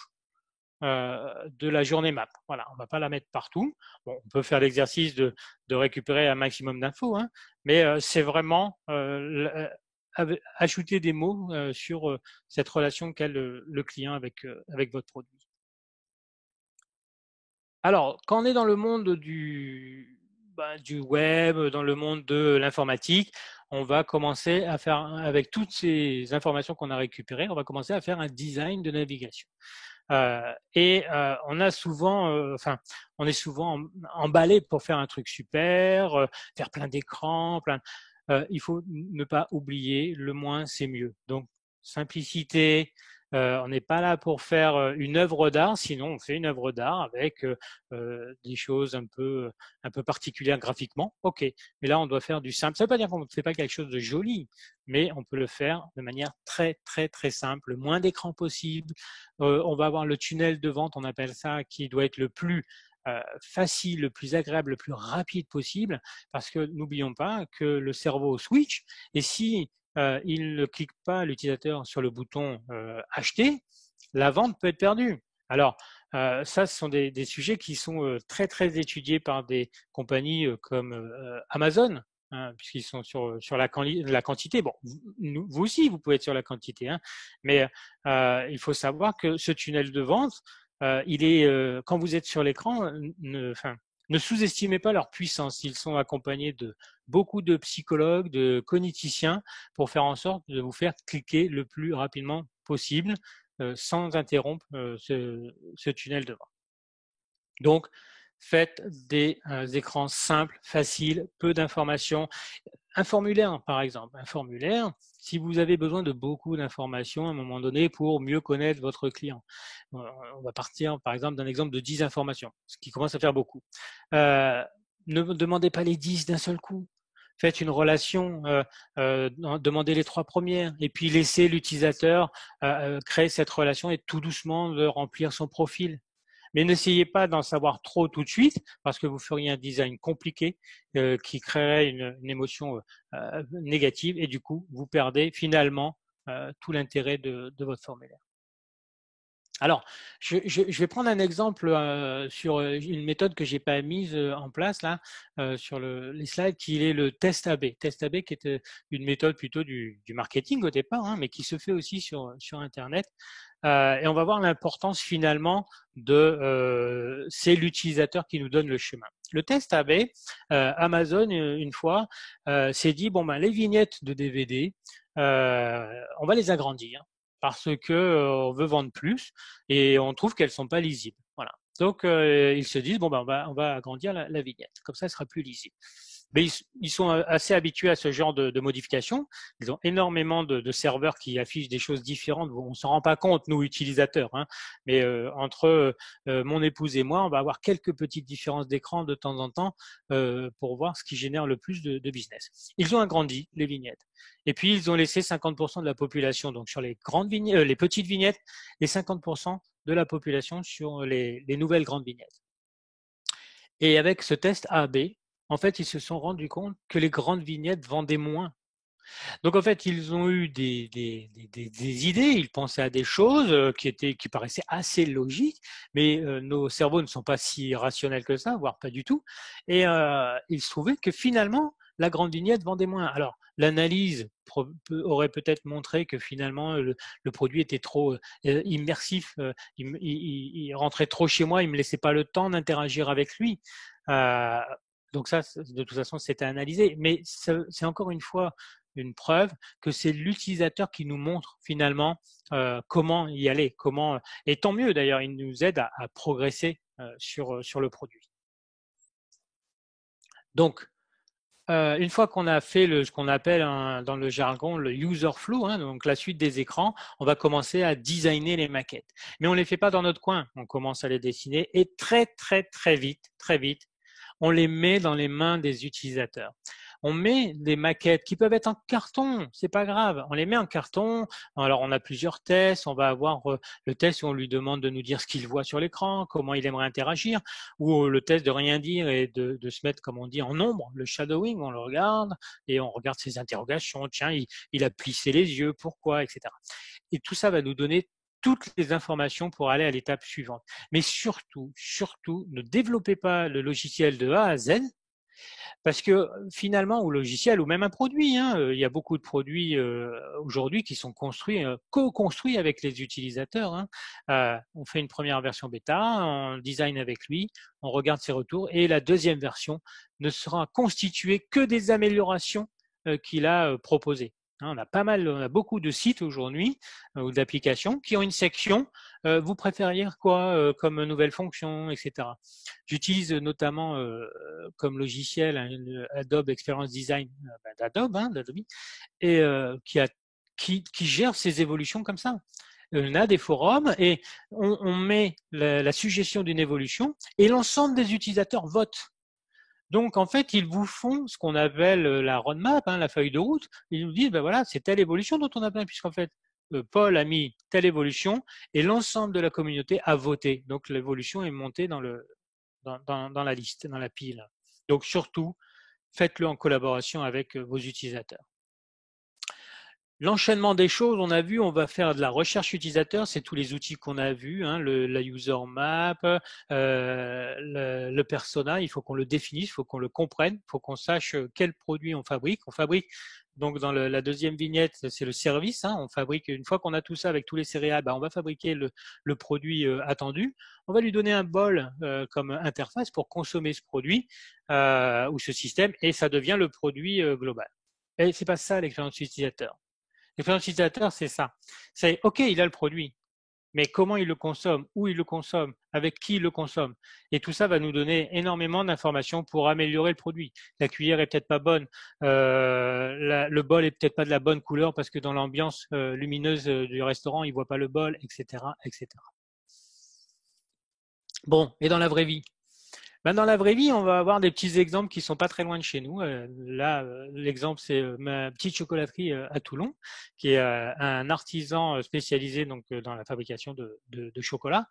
de la journée map. Voilà, on ne va pas la mettre partout. Bon, on peut faire l'exercice de récupérer un maximum d'infos, hein, mais c'est vraiment ajouter des mots sur cette relation qu'a le client avec votre produit. Alors, quand on est dans le monde du web, dans le monde de l'informatique, on va commencer à faire, avec toutes ces informations qu'on a récupérées, on va commencer à faire un design de navigation. On est souvent emballé pour faire un truc super, faire plein d'écrans, il faut ne pas oublier, le moins c'est mieux. Donc, simplicité. On n'est pas là pour faire une œuvre d'art, sinon on fait une œuvre d'art avec des choses un peu particulières graphiquement. Ok, mais là on doit faire du simple. Ça ne veut pas dire qu'on ne fait pas quelque chose de joli, mais on peut le faire de manière très très très simple, le moins d'écran possible. On va avoir le tunnel de vente, on appelle ça, qui doit être le plus facile, le plus agréable, le plus rapide possible, parce que n'oublions pas que le cerveau switch, et si il ne clique pas l'utilisateur sur le bouton acheter, la vente peut être perdue. Alors, ça, ce sont des sujets qui sont très, très étudiés par des compagnies comme Amazon, hein, puisqu'ils sont sur la quantité. Bon, vous aussi, vous pouvez être sur la quantité, hein, mais il faut savoir que ce tunnel de vente, quand vous êtes sur l'écran, ne sous-estimez pas leur puissance. Ils sont accompagnés de beaucoup de psychologues, de cogniticiens pour faire en sorte de vous faire cliquer le plus rapidement possible sans interrompre ce tunnel de vente. Donc, faites des écrans simples, faciles, peu d'informations. Un formulaire, par exemple. Un formulaire, si vous avez besoin de beaucoup d'informations à un moment donné pour mieux connaître votre client. On va partir, par exemple, d'un exemple de 10 informations, ce qui commence à faire beaucoup. Ne demandez pas les 10 d'un seul coup. Faites une relation, demandez les 3 premières et puis laissez l'utilisateur créer cette relation et tout doucement de remplir son profil. Mais n'essayez pas d'en savoir trop tout de suite parce que vous feriez un design compliqué qui créerait une émotion négative et du coup, vous perdez finalement tout l'intérêt de votre formulaire. Alors, je vais prendre un exemple sur une méthode que j'ai pas mise en place là sur les slides, qui est le test AB. Test AB qui est une méthode plutôt du marketing au départ, hein, mais qui se fait aussi sur Internet. Et on va voir l'importance finalement de c'est l'utilisateur qui nous donne le chemin. Le test AB, Amazon une fois s'est dit les vignettes de DVD, on va les agrandir parce que on veut vendre plus et on trouve qu'elles sont pas lisibles. Voilà. Donc ils se disent on va agrandir la vignette, comme ça, elle sera plus lisible. Mais ils sont assez habitués à ce genre de modifications. Ils ont énormément de serveurs qui affichent des choses différentes. On s'en rend pas compte, nous, utilisateurs, hein. Mais entre mon épouse et moi, on va avoir quelques petites différences d'écran de temps en temps pour voir ce qui génère le plus de business. Ils ont agrandi les vignettes. Et puis, ils ont laissé 50% de la population donc sur les grandes vignettes, les petites vignettes, et 50% de la population sur les nouvelles grandes vignettes. Et avec ce test A/B, en fait, ils se sont rendus compte que les grandes vignettes vendaient moins. Donc, en fait, ils ont eu des idées, ils pensaient à des choses qui paraissaient assez logiques, mais nos cerveaux ne sont pas si rationnels que ça, voire pas du tout. Et ils se trouvaient que finalement, la grande vignette vendait moins. Alors, l'analyse aurait peut-être montré que finalement, le produit était trop immersif, il rentrait trop chez moi, il me laissait pas le temps d'interagir avec lui. Donc ça, de toute façon, c'était analysé. Mais c'est encore une fois une preuve que c'est l'utilisateur qui nous montre finalement comment y aller, comment et tant mieux d'ailleurs, il nous aide à progresser sur le produit. Donc, une fois qu'on a fait ce qu'on appelle dans le jargon le user flow, donc la suite des écrans, on va commencer à designer les maquettes. Mais on ne les fait pas dans notre coin, on commence à les dessiner et très vite, on les met dans les mains des utilisateurs. On met des maquettes qui peuvent être en carton, c'est pas grave. On les met en carton. Alors on a plusieurs tests. On va avoir le test où on lui demande de nous dire ce qu'il voit sur l'écran, comment il aimerait interagir, ou le test de rien dire et de se mettre, comme on dit, en ombre, le shadowing. On le regarde et on regarde ses interrogations. Tiens, il a plissé les yeux, pourquoi, etc. Et tout ça va nous donner toutes les informations pour aller à l'étape suivante. Mais surtout, ne développez pas le logiciel de A à Z, parce que finalement, au logiciel ou même un produit, il y a beaucoup de produits aujourd'hui qui sont construits, co-construits avec les utilisateurs. On fait une première version bêta, on design avec lui, on regarde ses retours et la deuxième version ne sera constituée que des améliorations qu'il a proposées. On a beaucoup de sites aujourd'hui ou d'applications qui ont une section vous préfériez quoi comme nouvelle fonction, etc. J'utilise notamment comme logiciel Adobe Experience Design d'Adobe, et qui gère ces évolutions comme ça. On a des forums et on met la suggestion d'une évolution et l'ensemble des utilisateurs votent. Donc, en fait, ils vous font ce qu'on appelle la roadmap, la feuille de route. Ils nous disent, ben voilà, c'est telle évolution dont on a besoin, puisqu'en fait, Paul a mis telle évolution et l'ensemble de la communauté a voté. Donc, l'évolution est montée dans la liste, dans la pile. Donc, surtout, faites-le en collaboration avec vos utilisateurs. L'enchaînement des choses, on a vu, on va faire de la recherche utilisateur, c'est tous les outils qu'on a vus, la user map, le persona, il faut qu'on le définisse, il faut qu'on le comprenne, il faut qu'on sache quel produit on fabrique. On fabrique, donc dans la deuxième vignette, c'est le service, on fabrique, une fois qu'on a tout ça avec tous les céréales, on va fabriquer le produit attendu. On va lui donner un bol comme interface pour consommer ce produit ou ce système et ça devient le produit global. Et c'est pas ça l'expérience utilisateur. L'expérience utilisateur, c'est ça. C'est OK, il a le produit, mais comment il le consomme, où il le consomme, avec qui il le consomme. Et tout ça va nous donner énormément d'informations pour améliorer le produit. La cuillère est peut-être pas bonne, le bol est peut-être pas de la bonne couleur parce que dans l'ambiance lumineuse du restaurant, il voit pas le bol, etc., etc. Bon, et dans la vraie vie? Dans la vraie vie, on va avoir des petits exemples qui sont pas très loin de chez nous. Là, l'exemple, c'est ma petite chocolaterie à Toulon, qui est un artisan spécialisé donc dans la fabrication de chocolat.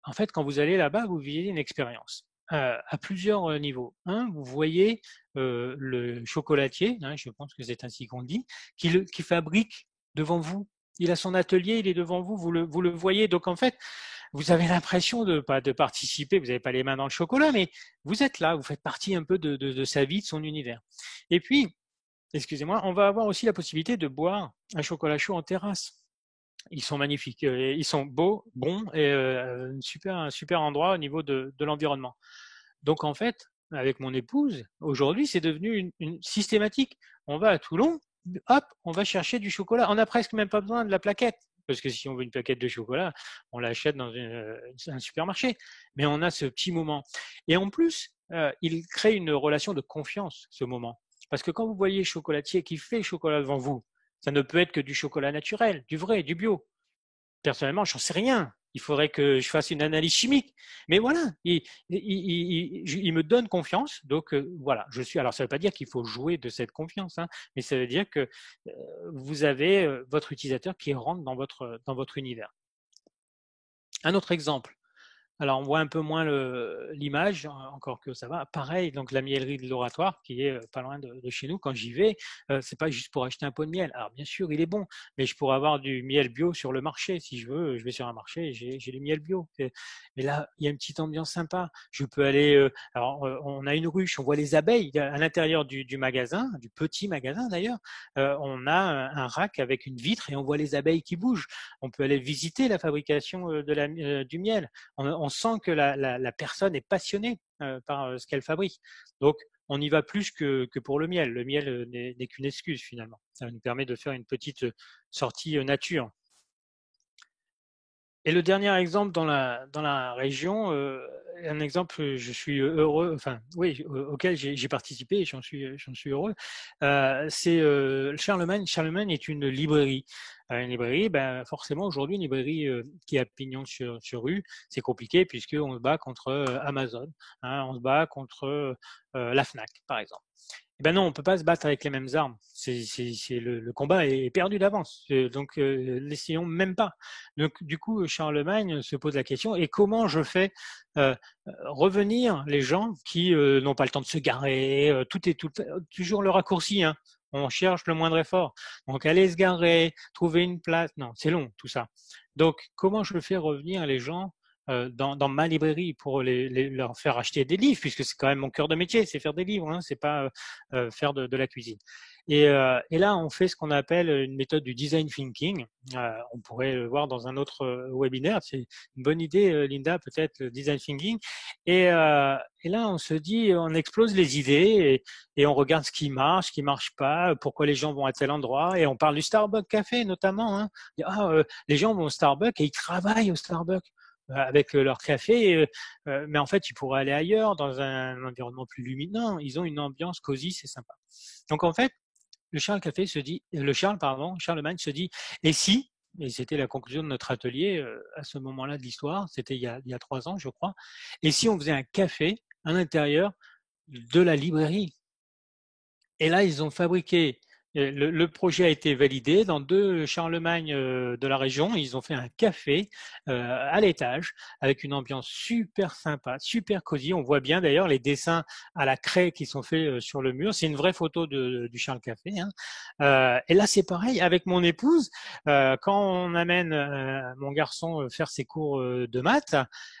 En fait, quand vous allez là-bas, vous vivez une expérience à plusieurs niveaux. Vous voyez le chocolatier, je pense que c'est ainsi qu'on dit, qui fabrique devant vous. Il a son atelier, il est devant vous, vous le voyez. Donc en fait, vous avez l'impression de participer, vous n'avez pas les mains dans le chocolat, mais vous êtes là, vous faites partie un peu de sa vie, de son univers. Et puis, excusez-moi, on va avoir aussi la possibilité de boire un chocolat chaud en terrasse. Ils sont magnifiques, ils sont beaux, bons et un super endroit au niveau de l'environnement. Donc en fait, avec mon épouse, aujourd'hui, c'est devenu une systématique. On va à Toulon, hop, on va chercher du chocolat. On n'a presque même pas besoin de la plaquette. Parce que si on veut une plaquette de chocolat, on l'achète dans un supermarché. Mais on a ce petit moment. Et en plus, il crée une relation de confiance, ce moment. Parce que quand vous voyez le chocolatier qui fait le chocolat devant vous, ça ne peut être que du chocolat naturel, du vrai, du bio. Personnellement, j'en sais rien. Il faudrait que je fasse une analyse chimique. Mais voilà, il me donne confiance. Donc voilà, je suis. Alors ça ne veut pas dire qu'il faut jouer de cette confiance, mais ça veut dire que vous avez votre utilisateur qui rentre dans votre univers. Un autre exemple. Alors, on voit un peu moins l'image, encore que ça va. Pareil, donc la miellerie de l'Oratoire, qui est pas loin de chez nous, quand j'y vais, c'est pas juste pour acheter un pot de miel. Alors, bien sûr, il est bon, mais je pourrais avoir du miel bio sur le marché. Si je veux, je vais sur un marché et j'ai du miel bio. Mais là, il y a une petite ambiance sympa. Je peux aller. Alors, on a une ruche, on voit les abeilles à l'intérieur du magasin, du petit magasin d'ailleurs. On a un rack avec une vitre et on voit les abeilles qui bougent. On peut aller visiter la fabrication du miel. On sent que la personne est passionnée par ce qu'elle fabrique. Donc, on y va plus que pour le miel. Le miel n'est qu'une excuse finalement. Ça nous permet de faire une petite sortie nature. Et le dernier exemple dans la région, un exemple, je suis heureux, enfin oui, auquel j'ai participé et j'en suis heureux, c'est Charlemagne. Charlemagne est une librairie. Une librairie, ben, forcément aujourd'hui une librairie qui a pignon sur rue, c'est compliqué puisqu'on se bat contre Amazon, hein, on se bat contre la Fnac par exemple. Eh ben non, on peut pas se battre avec les mêmes armes. Le combat est perdu d'avance. Donc, n'essayons même pas. Donc, du coup, Charlemagne se pose la question, et comment je fais revenir les gens qui n'ont pas le temps de se garer, toujours le raccourci, hein. On cherche le moindre effort. Donc, aller se garer, trouver une place, non, c'est long, tout ça. Donc, comment je fais revenir les gens dans ma librairie pour leur faire acheter des livres, puisque c'est quand même mon cœur de métier, c'est faire des livres, hein, c'est pas faire de la cuisine. Et là, on fait ce qu'on appelle une méthode du design thinking. On pourrait le voir dans un autre webinaire. C'est une bonne idée, Linda, peut-être le design thinking. Et là, on se dit, on explose les idées et on regarde ce qui marche pas, pourquoi les gens vont à tel endroit. Et on parle du Starbucks Café notamment. Hein. Les gens vont au Starbucks et ils travaillent au Starbucks avec leur café, mais en fait, ils pourraient aller ailleurs, dans un environnement plus lumineux. Ils ont une ambiance cosy, c'est sympa. Donc en fait, Charlemagne se dit, et si, et c'était la conclusion de notre atelier à ce moment-là de l'histoire, c'était il y a 3 ans, je crois, et si on faisait un café à l'intérieur de la librairie. Et là, ils ont fabriqué, le projet a été validé dans 2 Charlemagne de la région. Ils ont fait un café à l'étage avec une ambiance super sympa, super cosy. On voit bien d'ailleurs les dessins à la craie qui sont faits sur le mur. C'est une vraie photo du Charles Café. Hein. Et là, c'est pareil avec mon épouse. Quand on amène mon garçon faire ses cours de maths,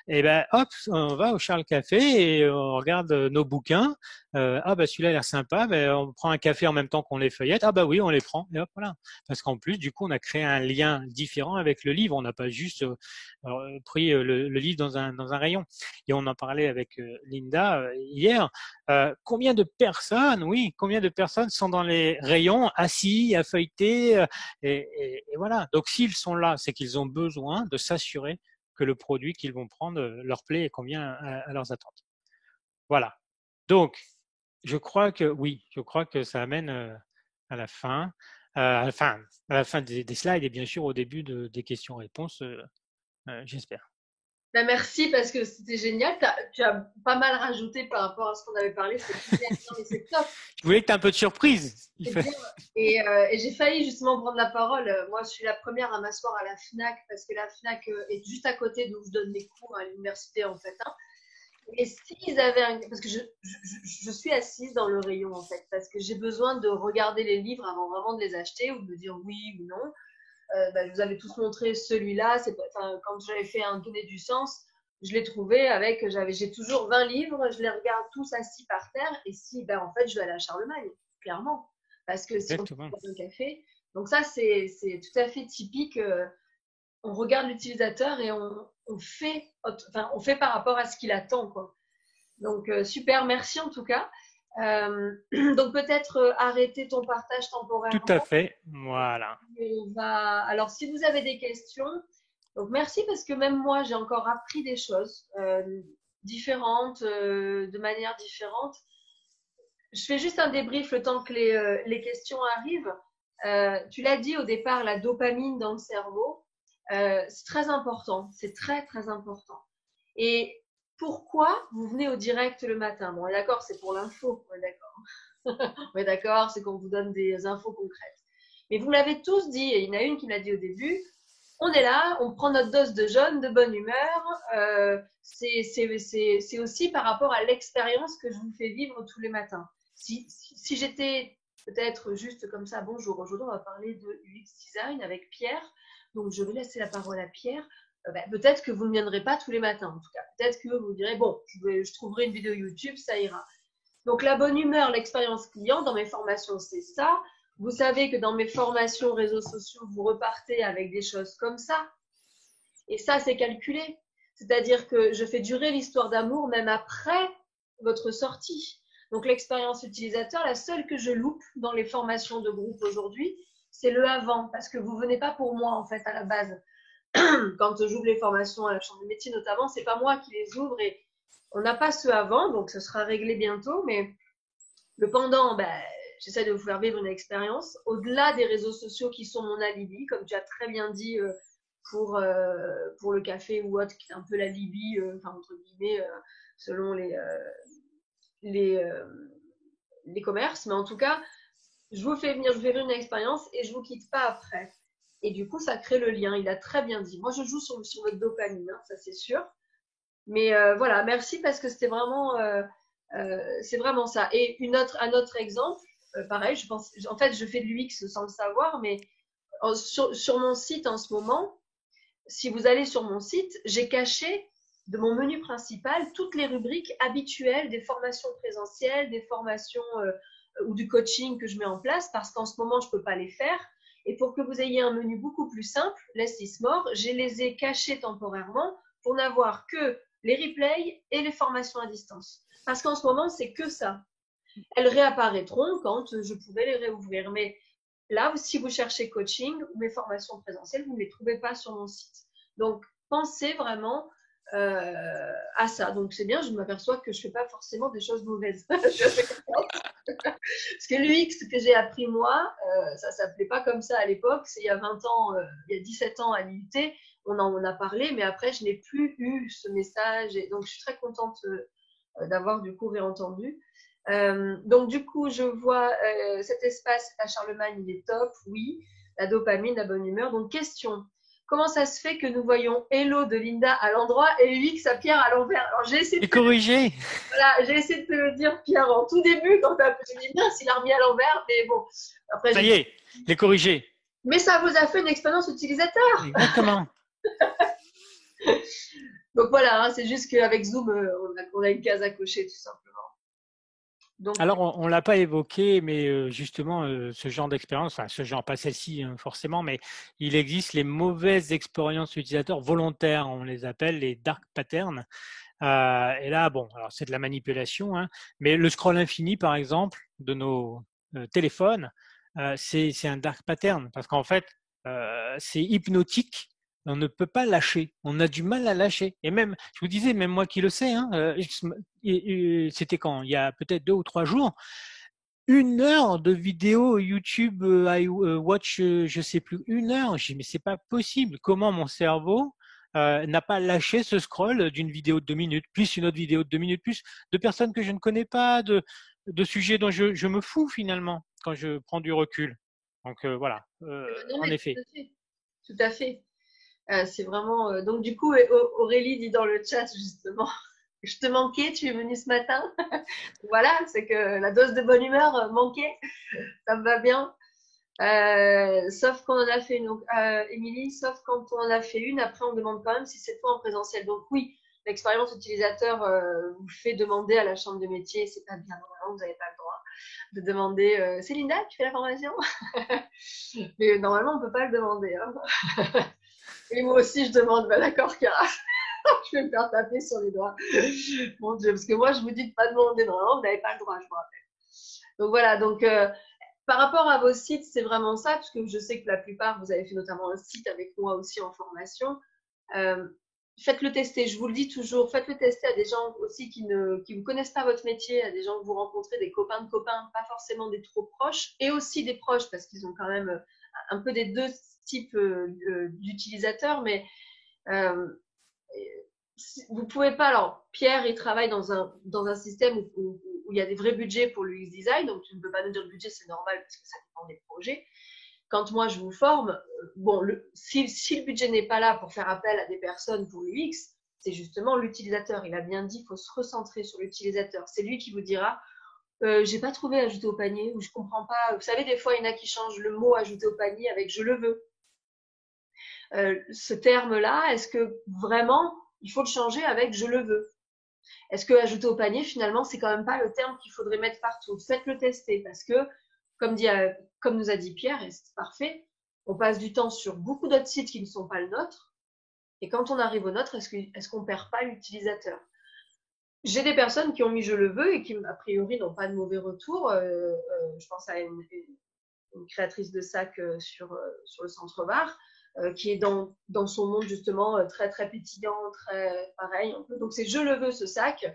et ben hop, on va au Charles Café et on regarde nos bouquins. Bah celui-là a l'air sympa, on prend un café en même temps qu'on les feuillette, bah oui, on les prend, et hop, voilà. Parce qu'en plus, du coup, on a créé un lien différent avec le livre, on n'a pas juste pris le livre dans un rayon. Et on en parlait avec Linda hier, combien de personnes sont dans les rayons, assis, à feuilleter, et voilà. Donc s'ils sont là, c'est qu'ils ont besoin de s'assurer que le produit qu'ils vont prendre leur plaît et convient à leurs attentes. Voilà. Donc, je crois que ça amène à la fin, à la fin des slides et bien sûr au début des questions-réponses, j'espère. Ben merci parce que c'était génial. Tu as pas mal rajouté par rapport à ce qu'on avait parlé. C'est génial. Non, mais c'est top. Je voulais que tu aies un peu de surprise. C'est bien. Et j'ai failli justement prendre la parole. Moi, je suis la première à m'asseoir à la FNAC parce que la FNAC est juste à côté d'où je donne mes cours à l'université en fait. Hein. Et s'ils avaient parce que je suis assise dans le rayon en fait, parce que j'ai besoin de regarder les livres avant vraiment de les acheter ou de me dire oui ou non. Je vous avais tous montré celui-là. Quand j'avais fait un donné du sens, je l'ai trouvé j'ai toujours 20 livres, je les regarde tous assis par terre. Et si, en fait, je vais aller à Charlemagne, clairement. Parce que si Exactement. on prend un café. Donc ça, c'est tout à fait typique. On regarde l'utilisateur et on fait par rapport à ce qu'il attend, quoi. Donc, super, merci en tout cas. Donc, peut-être arrêter ton partage temporairement. Tout à fait, voilà. Alors, si vous avez des questions, donc merci parce que même moi, j'ai encore appris des choses différentes, de manière différente. Je fais juste un débrief le temps que les questions arrivent. Tu l'as dit au départ, la dopamine dans le cerveau. C'est très important, c'est très très important. Et pourquoi vous venez au direct le matin? Bon, d'accord, c'est pour l'info, on est d'accord. On est d'accord, c'est qu'on vous donne des infos concrètes. Mais vous l'avez tous dit, et il y en a une qui me l'a dit au début, On est là, on prend notre dose de jaune, de bonne humeur. C'est aussi par rapport à l'expérience que je vous fais vivre tous les matins. Si j'étais peut-être juste comme ça, bonjour, aujourd'hui on va parler de UX design avec Pierre. Donc je vais laisser la parole à Pierre. Peut-être que vous ne viendrez pas tous les matins, en tout cas. Peut-être que vous direz, bon, je trouverai une vidéo YouTube, ça ira. Donc la bonne humeur, l'expérience client, dans mes formations, c'est ça. Vous savez que dans mes formations réseaux sociaux, vous repartez avec des choses comme ça. Et ça, c'est calculé. C'est-à-dire que je fais durer l'histoire d'amour même après votre sortie. Donc l'expérience utilisateur, la seule que je loupe dans les formations de groupe aujourd'hui, c'est le avant. Parce que vous ne venez pas pour moi, en fait, à la base. Quand j'ouvre les formations à la Chambre de métier notamment, c'est pas moi qui les ouvre et on n'a pas ce avant, donc ce sera réglé bientôt. Mais le pendant, j'essaie de vous faire vivre une expérience au-delà des réseaux sociaux qui sont mon alibi, comme tu as très bien dit pour le café ou autre, qui est un peu l'alibi, entre guillemets, selon les commerces. Mais en tout cas, je vous fais vivre une expérience et je vous quitte pas après. Et du coup, ça crée le lien. Il a très bien dit. Moi, je joue sur votre dopamine, hein, ça c'est sûr. Mais voilà, merci parce que c'était vraiment, c'est vraiment ça. Et un autre exemple, pareil, en fait, je fais de l'UX sans le savoir, mais sur mon site en ce moment, si vous allez sur mon site, j'ai caché de mon menu principal toutes les rubriques habituelles des formations présentielles, des formations ou du coaching que je mets en place parce qu'en ce moment, je ne peux pas les faire. Et pour que vous ayez un menu beaucoup plus simple, less is more, je les ai cachés temporairement pour n'avoir que les replays et les formations à distance. Parce qu'en ce moment, c'est que ça. Elles réapparaîtront quand je pourrai les réouvrir. Mais là, si vous cherchez coaching ou mes formations présentielles, vous ne les trouvez pas sur mon site. Donc, pensez vraiment à ça. Donc, c'est bien, je m'aperçois que je ne fais pas forcément des choses mauvaises. Je suis assez contente. Parce que l'UX que j'ai appris moi, ça ne s'appelait pas comme ça à l'époque. C'est il y a 20 ans, il y a 17 ans à l'IUT, on en a parlé, mais après, je n'ai plus eu ce message. Et donc, je suis très contente d'avoir du coup réentendu. Donc, du coup, je vois cet espace à Charlemagne, il est top, oui. La dopamine, la bonne humeur. Donc, question. Comment ça se fait que nous voyons Hello de Linda à l'endroit et UX à Pierre à l'envers? Alors, j'ai essayé de corriger. voilà, j'ai essayé de te le dire, Pierre, en tout début, quand tu as dit bien s'il a remis à l'envers, mais bon. Après, ça y est, les corrigé. Mais ça vous a fait une expérience utilisateur. Exactement. Donc voilà, hein, c'est juste qu'avec Zoom, on a une case à cocher, tout simplement. Donc, alors, on ne l'a pas évoqué, mais justement, ce genre d'expérience, enfin ce genre, pas celle-ci hein, forcément, mais il existe les mauvaises expériences utilisateurs volontaires, on les appelle les dark patterns. Et là, bon, alors c'est de la manipulation, hein, mais le scroll infini, par exemple, de nos téléphones, c'est un dark pattern parce qu'en fait, c'est hypnotique. On ne peut pas lâcher. On a du mal à lâcher. Et même, je vous disais, même moi qui le sais, hein, c'était quand? Il y a peut-être 2 ou 3 jours. 1 heure de vidéo YouTube Watch, je sais plus, 1 heure. Je dis, mais c'est pas possible. Comment mon cerveau n'a pas lâché ce scroll d'une vidéo de 2 minutes, plus une autre vidéo de 2 minutes, plus de personnes que je ne connais pas, de sujets dont je me fous finalement quand je prends du recul. Donc voilà, en effet. Tout à fait. C'est vraiment. Donc du coup, Aurélie dit dans le chat justement, je te manquais, tu es venue ce matin. Voilà, c'est que la dose de bonne humeur manquait. Ça me va bien. Sauf qu'on en a fait une, donc Émilie, sauf quand on en a fait une, après on demande quand même si c'est toi en présentiel. Donc oui, l'expérience utilisateur vous fait demander à la chambre de métier, c'est pas bien, normalement vous n'avez pas le droit de demander c'est Linda qui fait la formation. Mais normalement on peut pas le demander. Hein. Et moi aussi je demande, d'accord Chiara, je vais me faire taper sur les doigts. Mon Dieu, parce que moi je vous dis de pas demander, normalement vous n'avez pas le droit, je me rappelle. Donc voilà, donc par rapport à vos sites, c'est vraiment ça, parce que je sais que la plupart, vous avez fait notamment un site avec moi aussi en formation. Faites-le tester, je vous le dis toujours, faites-le tester à des gens aussi qui ne connaissent pas votre métier, à des gens que vous rencontrez, des copains de copains, pas forcément des trop proches, et aussi des proches, parce qu'ils ont quand même un peu des deux types d'utilisateurs, mais vous pouvez pas. Alors, Pierre, il travaille dans un système où il y a des vrais budgets pour l'UX design, donc tu ne peux pas nous dire le budget, c'est normal parce que ça dépend des projets. quand moi je vous forme, bon, si le budget n'est pas là pour faire appel à des personnes pour l'UX, c'est justement l'utilisateur. Il a bien dit, il faut se recentrer sur l'utilisateur. C'est lui qui vous dira, j'ai pas trouvé ajouter au panier ou je comprends pas. Vous savez, des fois, il y en a qui changent le mot ajouter au panier avec je le veux. Ce terme-là, est-ce que vraiment il faut le changer avec je le veux? Est-ce que ajouter au panier, finalement, c'est quand même pas le terme qu'il faudrait mettre partout? Faites-le tester parce que, comme nous a dit Pierre, et c'est parfait, on passe du temps sur beaucoup d'autres sites qui ne sont pas le nôtre. Et quand on arrive au nôtre, est-ce qu'on perd pas l'utilisateur? J'ai des personnes qui ont mis je le veux et qui, a priori, n'ont pas de mauvais retours. Je pense à une créatrice de sacs sur le centre Var, qui est dans son monde justement très très pétillant, très pareil un peu. Donc c'est je le veux ce sac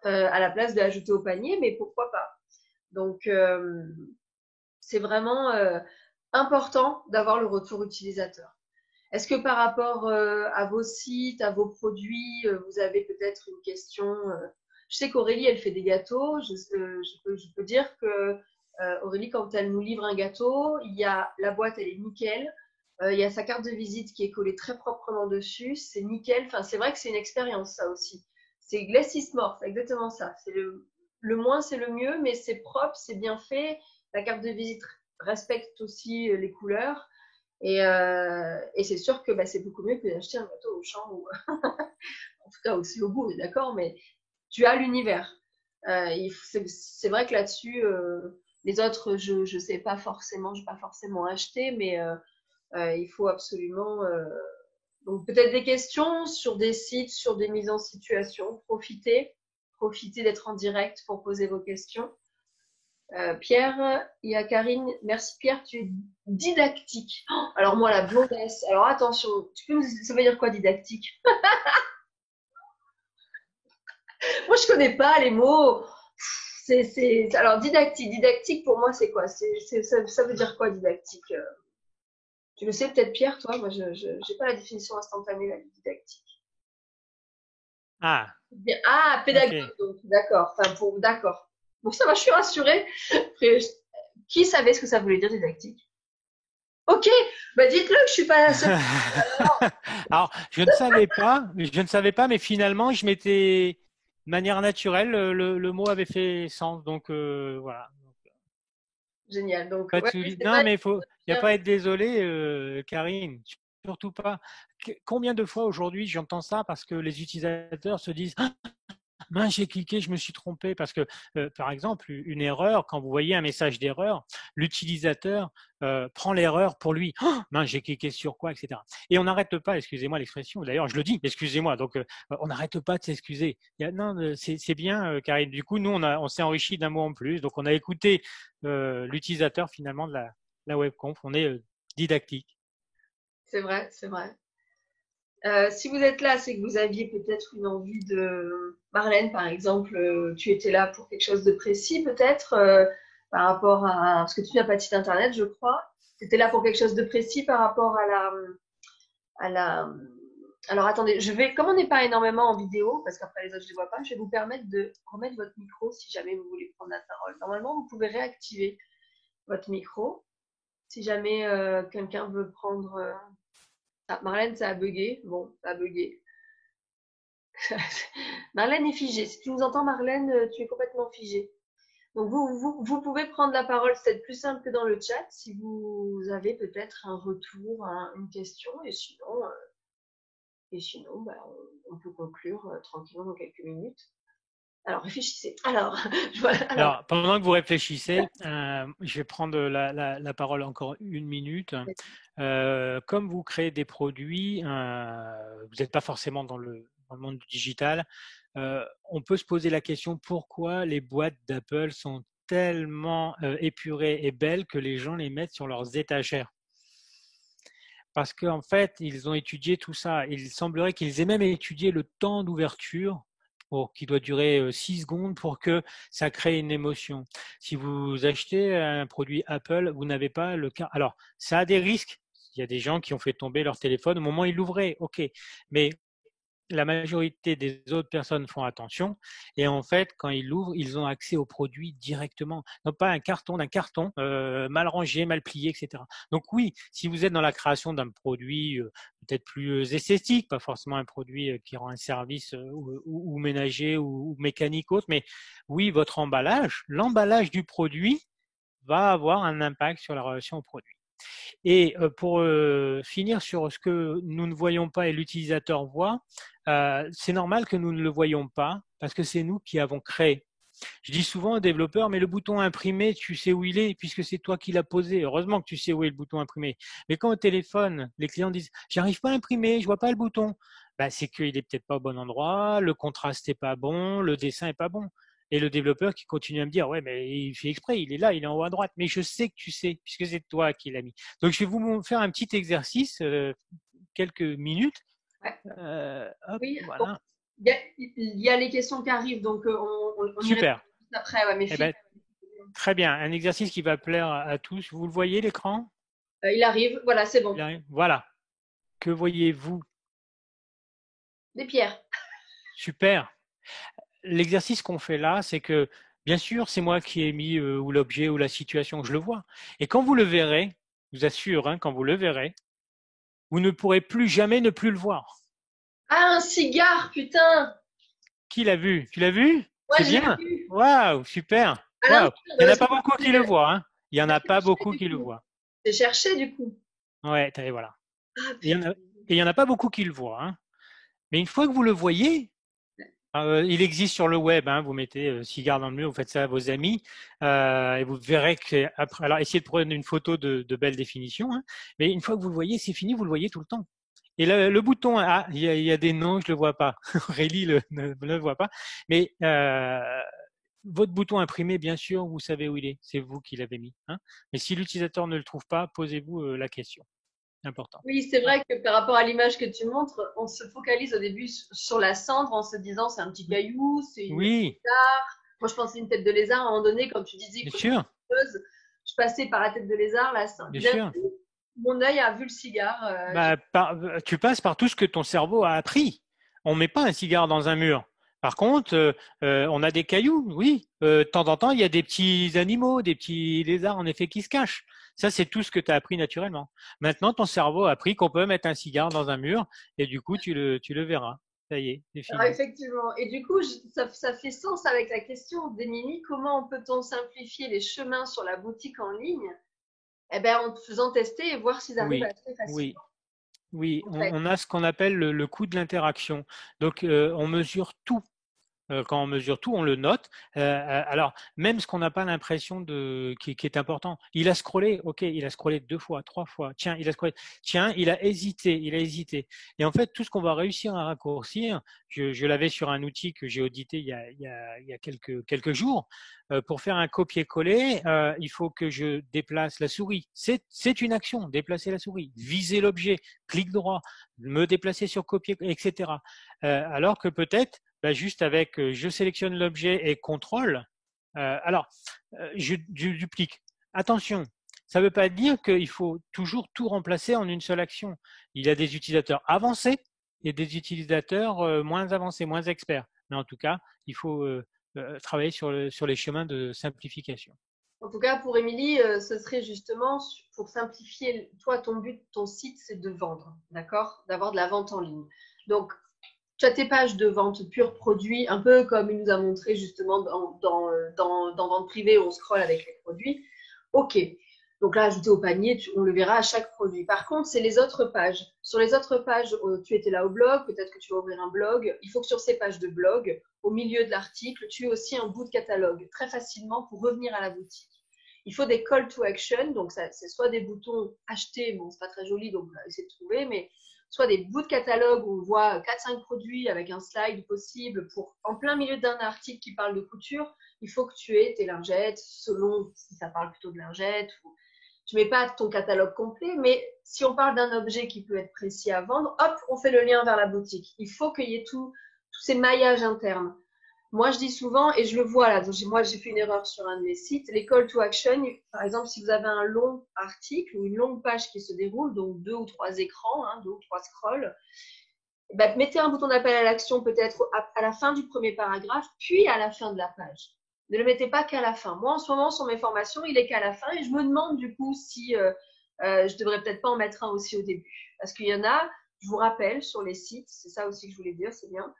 à la place de l'ajouter au panier, mais pourquoi pas? Donc c'est vraiment important d'avoir le retour utilisateur. Est-ce que par rapport à vos sites, à vos produits, vous avez peut-être une question? Je sais qu'Aurélie, elle fait des gâteaux. Je peux dire que Aurélie, quand elle nous livre un gâteau, il y a la boîte, elle est nickel. Il y a sa carte de visite qui est collée très proprement dessus. C'est nickel. Enfin, c'est vrai que c'est une expérience, ça aussi. C'est Glass is more, c'est exactement ça. C'est le moins, c'est le mieux, mais c'est propre, c'est bien fait. La carte de visite respecte aussi les couleurs. Et c'est sûr que c'est beaucoup mieux que d'acheter un gâteau au champ ou en tout cas aussi au goût, on est d'accord, mais tu as l'univers. C'est vrai que là-dessus, les autres, je sais pas forcément, je n'ai pas forcément acheté, mais il faut absolument. Donc peut-être des questions sur des sites, sur des mises en situation. Profitez d'être en direct pour poser vos questions. Pierre, il y a Karine. Merci Pierre, tu es didactique. Oh, alors moi, la blondesse. Alors attention, ça veut dire quoi didactique? Moi, je connais pas les mots. Alors didactique pour moi, c'est quoi? Ça veut dire quoi didactique? Tu le sais peut-être Pierre, toi? Moi, je n'ai pas la définition instantanée là, de didactique. Ah, Ah, pédagogue, ok. donc d'accord. Enfin, d'accord. Bon, ça va, je suis rassurée. Après, qui savait ce que ça voulait dire didactique? Ok, dites-le que je suis pas la seule. Alors, je ne savais pas, mais finalement, je m'étais, de manière naturelle, le mot avait fait sens. Donc, voilà. Génial. Donc, Pas de ouais, souci. c'est Non, vrai. mais il n'y a pas à être désolé, Karine. Surtout pas. Combien de fois aujourd'hui j'entends ça parce que les utilisateurs se disent mince, j'ai cliqué, je me suis trompé parce que, par exemple, une erreur, quand vous voyez un message d'erreur, l'utilisateur prend l'erreur pour lui. Oh, mince, j'ai cliqué sur quoi, etc. Et on n'arrête pas, excusez-moi l'expression, d'ailleurs, je le dis, excusez-moi, donc on n'arrête pas de s'excuser. Non, c'est bien, Karine. Du coup, nous, on s'est enrichi d'un mot en plus, donc on a écouté l'utilisateur finalement de la webconf. On est didactique. C'est vrai, c'est vrai. Si vous êtes là, c'est que vous aviez peut-être une envie de. Marlène, par exemple, tu étais là pour quelque chose de précis, peut-être, par rapport à. Parce que tu n'as pas de site internet, je crois. Tu étais là pour quelque chose de précis par rapport à la. Alors attendez, comme on n'est pas énormément en vidéo, parce qu'après les autres je ne les vois pas, je vais vous permettre de remettre votre micro si jamais vous voulez prendre la parole. Normalement, vous pouvez réactiver votre micro si jamais quelqu'un veut prendre. Ah, Marlène, ça a bugué. Bon, ça a bugué. Marlène est figée. Si tu nous entends, Marlène, tu es complètement figée. Donc, vous pouvez prendre la parole, c'est peut-être plus simple que dans le chat, si vous avez peut-être un retour, une question, et sinon on peut conclure tranquillement dans quelques minutes. Alors, réfléchissez. Alors, voilà. Alors, pendant que vous réfléchissez, je vais prendre la parole encore une minute. Comme vous créez des produits, vous n'êtes pas forcément dans le monde du digital, on peut se poser la question pourquoi les boîtes d'Apple sont tellement épurées et belles que les gens les mettent sur leurs étagères. Parce qu'en fait, ils ont étudié tout ça. Il semblerait qu'ils aient même étudié le temps d'ouverture qui doit durer 6 secondes pour que ça crée une émotion. Si vous achetez un produit Apple, vous n'avez pas le cas. Alors, ça a des risques. Il y a des gens qui ont fait tomber leur téléphone au moment où ils l'ouvraient, ok. Mais la majorité des autres personnes font attention. Et en fait, quand ils l'ouvrent, ils ont accès au produit directement. Non pas un carton d'un carton mal rangé, mal plié, etc. Donc oui, si vous êtes dans la création d'un produit peut-être plus esthétique, pas forcément un produit qui rend un service ou ménager ou mécanique autre, mais oui, votre emballage, l'emballage du produit va avoir un impact sur la relation au produit. Et pour finir sur ce que nous ne voyons pas et l'utilisateur voit, c'est normal que nous ne le voyions pas parce que c'est nous qui avons créé. Je dis souvent aux développeurs, mais le bouton imprimer, tu sais où il est puisque c'est toi qui l'as posé. Heureusement que tu sais où est le bouton imprimer. Mais quand au téléphone, les clients disent, j'arrive pas à imprimer, je vois pas le bouton, bah, c'est qu'il est peut-être pas au bon endroit, le contraste est pas bon, le dessin est pas bon. Et le développeur qui continue à me dire, ouais, mais il fait exprès, il est là, il est en haut à droite. Mais je sais que tu sais, puisque c'est toi qui l'as mis. Donc, je vais vous faire un petit exercice, quelques minutes. Ouais. Hop, Oui, bon, voilà. il y a les questions qui arrivent, donc on y répond Super. juste après. Ouais, mais Eh ben, Philippe, très bien. Un exercice qui va plaire à tous. Vous le voyez, l'écran? il arrive. Voilà, c'est bon. Voilà. Que voyez-vous? Des pierres. Super. L'exercice qu'on fait là, c'est que, bien sûr, c'est moi qui ai mis ou l'objet ou la situation, je le vois. Et quand vous le verrez, je vous assure, hein, quand vous le verrez, vous ne pourrez plus jamais ne plus le voir. Ah, un cigare, putain! Qui l'a vu? Tu l'as vu? Ouais, C'est je l'ai bien. vu. Waouh, super. À Waouh. l'instant, Il n'y en a parce que pas beaucoup qui le voient, hein. Il n'y en j'ai a pas cherché beaucoup du qui le coup. voient. J'ai cherché du coup. Ouais, voilà. Ah, Et il putain. n'y en a pas beaucoup qui le voient, hein. Mais une fois que vous le voyez, il existe sur le web, hein, vous mettez cigare dans le mur, vous faites ça à vos amis, et vous verrez que après, alors essayez de prendre une photo de belle définition, hein, mais une fois que vous le voyez, c'est fini, vous le voyez tout le temps. Et le bouton, ah, il y a des noms, je le vois pas. Aurélie ne le voit pas, mais votre bouton imprimé, bien sûr, vous savez où il est, c'est vous qui l'avez mis. Hein. Mais si l'utilisateur ne le trouve pas, posez-vous la question. Important. Oui, c'est Voilà. vrai que par rapport à l'image que tu montres, on se focalise au début sur la cendre en se disant c'est un petit caillou, c'est une Oui, lézard. Moi, je pensais une tête de lézard à un moment donné, comme tu disais, bien écoute, sûr, je passais par la tête de lézard, là, bien d'un sûr. coup, mon œil a vu le cigare. Bah, tu passes par tout ce que ton cerveau a appris. On met pas un cigare dans un mur. Par contre, on a des cailloux, oui. De temps en temps, il y a des petits animaux, des petits lézards en effet qui se cachent. Ça, c'est tout ce que tu as appris naturellement. Maintenant, ton cerveau a appris qu'on peut mettre un cigare dans un mur et du coup, tu le verras. Ça y est, c'est Alors, fini. effectivement. Et du coup, ça fait sens avec la question d'Émilie, comment peut-on simplifier les chemins sur la boutique en ligne? Eh bien, en te faisant tester et voir s'ils arrivent à Oui, acheter facilement. oui. Oui, Donc, ça- on a ce qu'on appelle le coût de l'interaction. Donc, on mesure tout. Quand on mesure tout, on le note. Alors, même ce qu'on n'a pas l'impression qui est important, il a scrollé, ok, il a scrollé 2 fois, 3 fois. Tiens, il a scrollé. Tiens, il a hésité, il a hésité. Et en fait, tout ce qu'on va réussir à raccourcir, je l'avais sur un outil que j'ai audité il y a quelques jours. Pour faire un copier-coller, il faut que je déplace la souris. C'est une action, déplacer la souris, viser l'objet, clic droit, me déplacer sur copier, etc. Alors que peut-être bah, juste avec je sélectionne l'objet et contrôle. Je duplique. Attention, ça ne veut pas dire qu'il faut toujours tout remplacer en une seule action. Il y a des utilisateurs avancés et des utilisateurs moins avancés, moins experts. Mais en tout cas, il faut travailler sur les chemins de simplification. En tout cas, pour Émilie, ce serait justement pour simplifier. Toi, ton but, ton site, c'est de vendre, d'accord? D'avoir de la vente en ligne. Donc, tu as tes pages de vente pure produit, un peu comme il nous a montré justement dans Vente privée où on scrolle avec les produits. OK. Donc là, ajouter au panier, on le verra à chaque produit. Par contre, c'est les autres pages. Sur les autres pages, tu étais là au blog, peut-être que tu vas ouvrir un blog. Il faut que sur ces pages de blog, au milieu de l'article, tu aies aussi un bout de catalogue, très facilement pour revenir à la boutique. Il faut des call to action, donc c'est soit des boutons acheter, bon, c'est pas très joli, donc on va essayer de trouver, mais soit des bouts de catalogue où on voit 4-5 produits avec un slide possible pour, en plein milieu d'un article qui parle de couture, il faut que tu aies tes lingettes, selon si ça parle plutôt de lingettes. Ou, tu mets pas ton catalogue complet, mais si on parle d'un objet qui peut être précis à vendre, hop, on fait le lien vers la boutique. Il faut qu'il y ait tous ces maillages internes. Moi, je dis souvent, et je le vois là, donc moi j'ai fait une erreur sur un de mes sites, les call to action, par exemple, si vous avez un long article ou une longue page qui se déroule, donc 2 ou 3 écrans, hein, 2 ou 3 scrolls, Ben, mettez un bouton d'appel à l'action peut-être à la fin du premier paragraphe, puis à la fin de la page. Ne le mettez pas qu'à la fin. Moi, en ce moment, sur mes formations, il est qu'à la fin et je me demande du coup si je devrais peut-être pas en mettre un aussi au début. Parce qu'il y en a, je vous rappelle, sur les sites, c'est ça aussi que je voulais dire, c'est bien.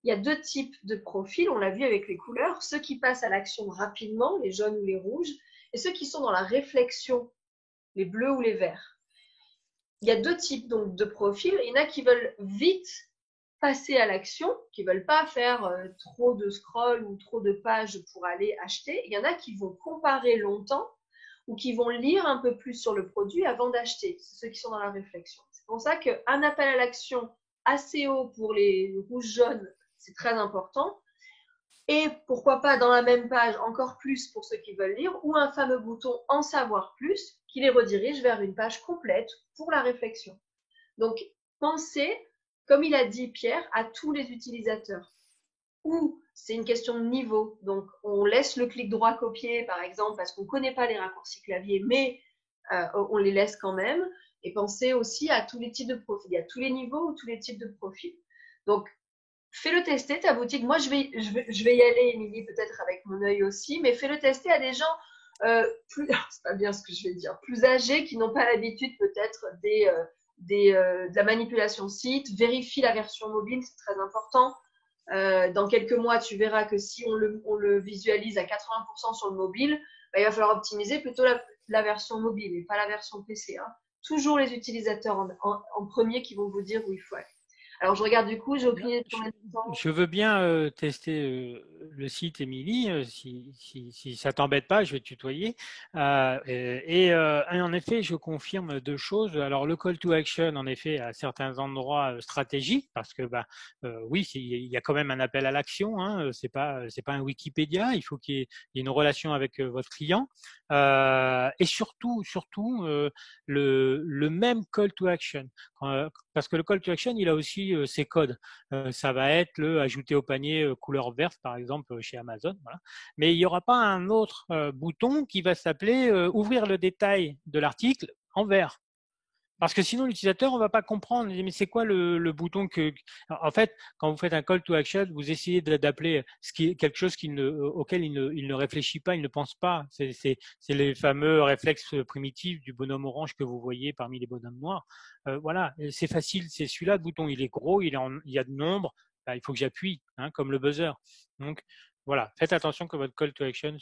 Il y a 2 types de profils, on l'a vu avec les couleurs, ceux qui passent à l'action rapidement, les jaunes ou les rouges, et ceux qui sont dans la réflexion, les bleus ou les verts. Il y a 2 types donc de profils. Il y en a qui veulent vite passer à l'action, qui ne veulent pas faire trop de scroll ou trop de pages pour aller acheter. Il y en a qui vont comparer longtemps ou qui vont lire un peu plus sur le produit avant d'acheter. C'est ceux qui sont dans la réflexion. C'est pour ça qu'un appel à l'action assez haut pour les rouges-jaunes, c'est très important. Et pourquoi pas dans la même page encore plus pour ceux qui veulent lire, ou un fameux bouton en savoir plus qui les redirige vers une page complète pour la réflexion. Donc pensez, comme il a dit Pierre, à tous les utilisateurs. Ou c'est une question de niveau, donc on laisse le clic droit copier par exemple parce qu'on ne connaît pas les raccourcis clavier, mais on les laisse quand même. Et pensez aussi à tous les types de profils, il y a tous les niveaux ou tous les types de profils. Donc fais-le tester ta boutique. Moi, je vais y aller, Émilie, peut-être avec mon œil aussi, mais fais-le tester à des gens plus, c'est pas bien ce que je vais dire, plus âgés qui n'ont pas l'habitude peut-être de la manipulation site. Vérifie la version mobile, c'est très important. Dans quelques mois, tu verras que si on le visualise à 80% sur le mobile, bah, il va falloir optimiser plutôt la version mobile et pas la version PC. Hein. Toujours les utilisateurs en premier qui vont vous dire où il faut aller. Alors, je regarde du coup, j'ai aucune idée de combien de temps. Je veux bien tester le site, Émilie, si ça t'embête pas, je vais te tutoyer. Et en effet, je confirme 2 choses. Alors, le call to action, en effet, à certains endroits stratégiques, parce que oui, il y a quand même un appel à l'action. Hein, c'est pas un Wikipédia. Il faut qu'il y ait une relation avec votre client. Et surtout, le même call to action, parce que le call to action, il a aussi ses codes. Ça va être le ajouter au panier couleur verte, par exemple, chez Amazon. Voilà. Mais il n'y aura pas un autre bouton qui va s'appeler ouvrir le détail de l'article en vert. Parce que sinon, l'utilisateur, on ne va pas comprendre. Mais c'est quoi le bouton que… En fait, quand vous faites un call to action, vous essayez d'appeler quelque chose auquel il ne réfléchit pas, il ne pense pas. C'est les fameux réflexes primitifs du bonhomme orange que vous voyez parmi les bonhommes noirs. Voilà, c'est facile. C'est celui-là, le bouton. Il est gros, il y a de nombre. Il faut que j'appuie, hein, comme le buzzer. Donc, voilà, faites attention que votre call to action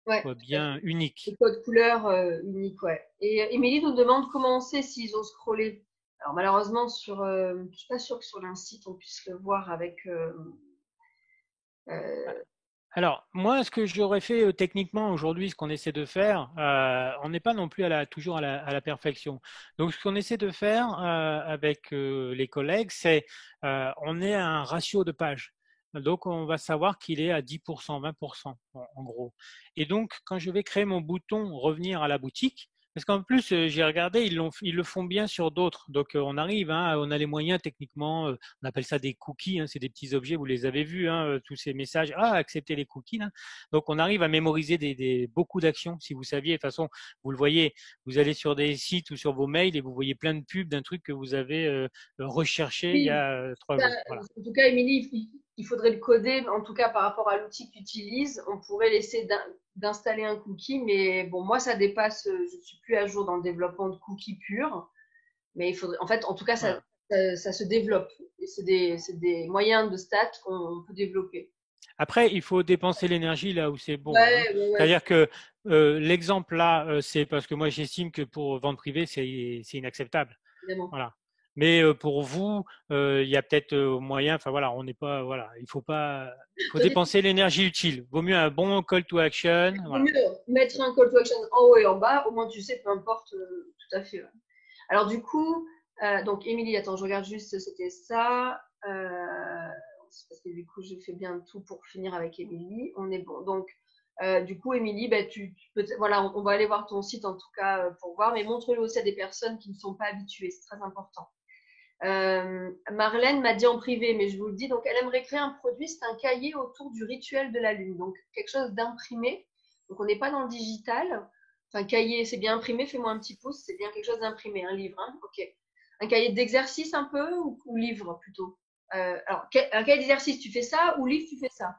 Ouais, soit tout à fait. bien Le unique. code couleur unique, ouais. Et Émilie nous demande comment on sait s'ils ont scrollé. Alors malheureusement, je suis pas sûre que sur un site on puisse le voir avec. Euh, Alors, moi, ce que j'aurais fait techniquement aujourd'hui, ce qu'on essaie de faire, on n'est pas non plus toujours à la perfection. Donc, ce qu'on essaie de faire avec les collègues, c'est on est à un ratio de pages. Donc, on va savoir qu'il est à 10%, 20%, en gros. Et donc, quand je vais créer mon bouton revenir à la boutique, parce qu'en plus, j'ai regardé, ils le font bien sur d'autres. Donc, on arrive, hein, on a les moyens techniquement. On appelle ça des cookies, hein, c'est des petits objets, vous les avez vus, hein, tous ces messages. Ah, acceptez les cookies. Là. Donc, on arrive à mémoriser beaucoup d'actions. Si vous saviez, de toute façon, vous le voyez, vous allez sur des sites ou sur vos mails et vous voyez plein de pubs d'un truc que vous avez recherché il y oui, a 3 jours. Voilà. en tout cas, Émilie, il faudrait le coder. En tout cas, par rapport à l'outil que tu utilises, on pourrait laisser d'installer un cookie. Mais bon, moi, ça dépasse. Je suis plus à jour dans le développement de cookies purs. Mais il faudrait. En fait, en tout cas, Voilà. ça se développe. Et c'est des moyens de stats qu'on peut développer. Après, il faut dépenser l'énergie là où c'est bon. Hein. Ouais, ouais, ouais, C'est-à-dire que l'exemple là, c'est parce que moi j'estime que pour vente privée, c'est inacceptable. évidemment. Voilà. Mais pour vous, il y a peut-être moyen. Enfin voilà, on n'est pas. Voilà, il faut dépenser l'énergie utile. Vaut mieux un bon call to action. Il vaut Voilà. mieux mettre un call to action en haut et en bas, au moins tu sais, peu importe, tout à fait. Ouais. Alors du coup, donc Émilie, attends, je regarde juste, c'était ça. Parce que du coup, j'ai fait bien tout pour finir avec Émilie. On est bon. Donc, du coup, Émilie, ben, voilà, on va aller voir ton site en tout cas pour voir, mais montre-le aussi à des personnes qui ne sont pas habituées, c'est très important. Marlène m'a dit en privé, mais je vous le dis, donc elle aimerait créer un produit, c'est un cahier autour du rituel de la lune, donc quelque chose d'imprimé. Donc on n'est pas dans le digital. Enfin, cahier, c'est bien imprimé, fais-moi un petit pouce, c'est bien quelque chose d'imprimé, un livre, hein, ok. Un cahier d'exercice un peu ou livre plutôt? Alors, un cahier d'exercice, tu fais ça ou livre, tu fais ça?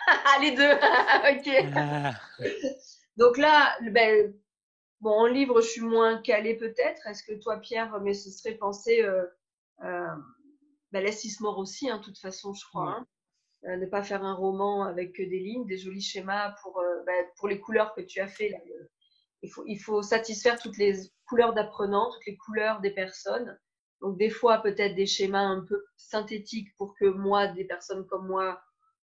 Ah, les deux. Ok. Ah, Donc là, ben, bon, en livre, je suis moins calée peut-être. Est-ce que toi, Pierre, mais ce serait penser, ben, laisse Ismore aussi, hein, de toute façon, je crois. ouais. Hein. Ne pas faire un roman avec que des lignes, des jolis schémas ben, pour les couleurs que tu as fait. Là. Il faut satisfaire toutes les couleurs d'apprenants, toutes les couleurs des personnes. Donc des fois peut-être des schémas un peu synthétiques pour que moi, des personnes comme moi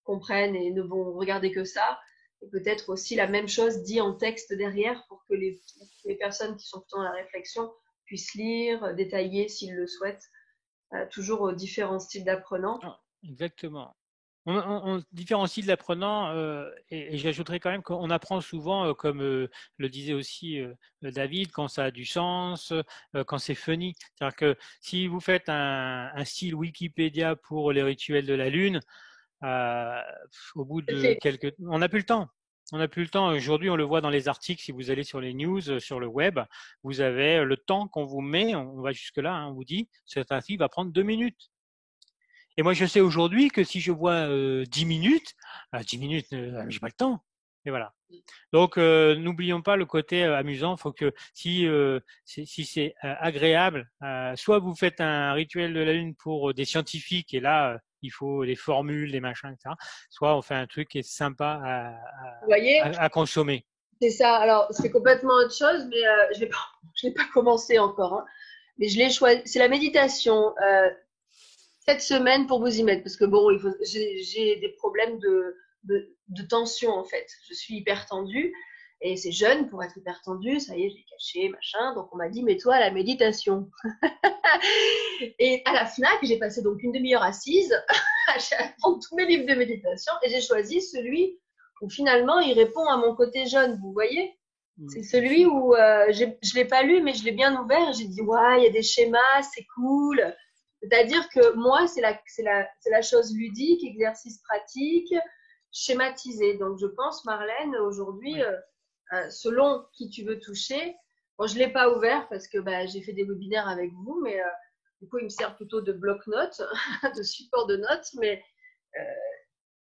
comprennent et ne vont regarder que ça. Et peut-être aussi la même chose dit en texte derrière pour que les personnes qui sont plutôt dans la réflexion puissent lire, détailler s'ils le souhaitent. Toujours différents styles d'apprenants. Ah, exactement. On différencie de l'apprenant et j'ajouterais quand même qu'on apprend souvent, comme le disait aussi David, quand ça a du sens, quand c'est funny. C'est-à-dire que si vous faites un style Wikipédia pour les rituels de la Lune, euh, au bout C'est de fait. quelques... On n'a plus le temps. On n'a plus le temps. Aujourd'hui, on le voit dans les articles. Si vous allez sur les news, sur le web, vous avez le temps qu'on vous met. On va jusque-là. Hein, on vous dit, cet article va prendre 2 minutes. Et moi, je sais aujourd'hui que si je vois 10 minutes, 10 minutes, j'ai pas le temps. Et voilà. Donc, n'oublions pas le côté amusant. Faut que si c'est agréable, soit vous faites un rituel de la Lune pour des scientifiques et là, il faut des formules, des machins, etc. Soit on fait un truc qui est sympa Vous voyez, à consommer. c'est ça. Alors, c'est complètement autre chose, mais je l'ai pas commencé encore. Hein. Mais je l'ai choisi. C'est la méditation. Cette semaine pour vous y mettre, parce que bon, j'ai des problèmes de tension en fait. Je suis hyper tendue et c'est jeune pour être hyper tendue. Ça y est, j'ai caché, machin. Donc on m'a dit, mets-toi à la méditation. Et à la Fnac, j'ai passé donc une demi-heure assise à prendre tous mes livres de méditation et j'ai choisi celui où finalement il répond à mon côté jeune. Vous voyez? C'est Bien celui sûr. où je l'ai pas lu, mais je l'ai bien ouvert. Et j'ai dit, ouais, il y a des schémas, c'est cool. C'est-à-dire que moi, c'est la chose ludique, exercice pratique, schématisé. Donc, je pense, Marlène, aujourd'hui, Oui. selon qui tu veux toucher, bon, je l'ai pas ouvert parce que bah, j'ai fait des webinaires avec vous, mais du coup, il me sert plutôt de bloc-notes, de support de notes, mais euh,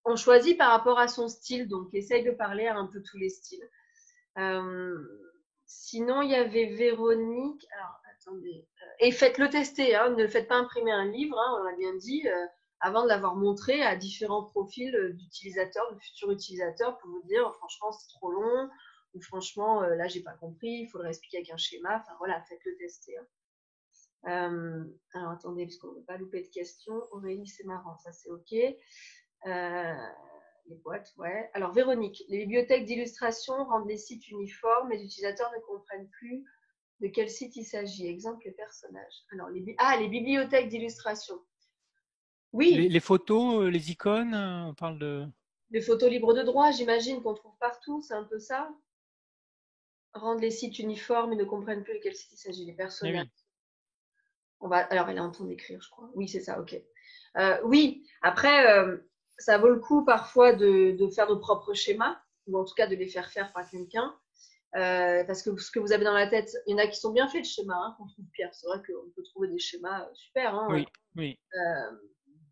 on choisit par rapport à son style. Donc, essaye de parler à un peu tous les styles. Euh, Sinon, il y avait Véronique. Alors, attendez. Et faites-le tester. Hein, ne faites pas imprimer un livre, hein, on l'a bien dit, avant de l'avoir montré à différents profils d'utilisateurs, de futurs utilisateurs, pour vous dire, franchement, c'est trop long. Ou franchement, là, j'ai pas compris. Il faudrait expliquer avec un schéma. Enfin, voilà, faites-le tester. Hein. Alors, attendez, parce qu'on ne veut pas louper de questions. Aurélie, c'est marrant. Ça, c'est OK. Les boîtes, ouais. Alors, Véronique, les bibliothèques d'illustration rendent les sites uniformes, les utilisateurs ne comprennent plus de quel site il s'agit. Exemple, les personnages. Alors, les bibliothèques d'illustration. Oui, Les photos, les icônes, on parle de. les photos libres de droit, j'imagine qu'on trouve partout, c'est un peu ça. Rendent les sites uniformes et ne comprennent plus de quel site il s'agit. Les Eh personnages. oui. Alors, elle est en train d'écrire, je crois. Oui, c'est ça, ok. Oui, après, ça vaut le coup parfois de faire nos propres schémas, ou en tout cas de les faire faire par quelqu'un. Parce que ce que vous avez dans la tête, il y en a qui sont bien faits, le schéma, hein, qu'on trouve pire. C'est vrai qu'on peut trouver des schémas super. Hein. Oui, oui,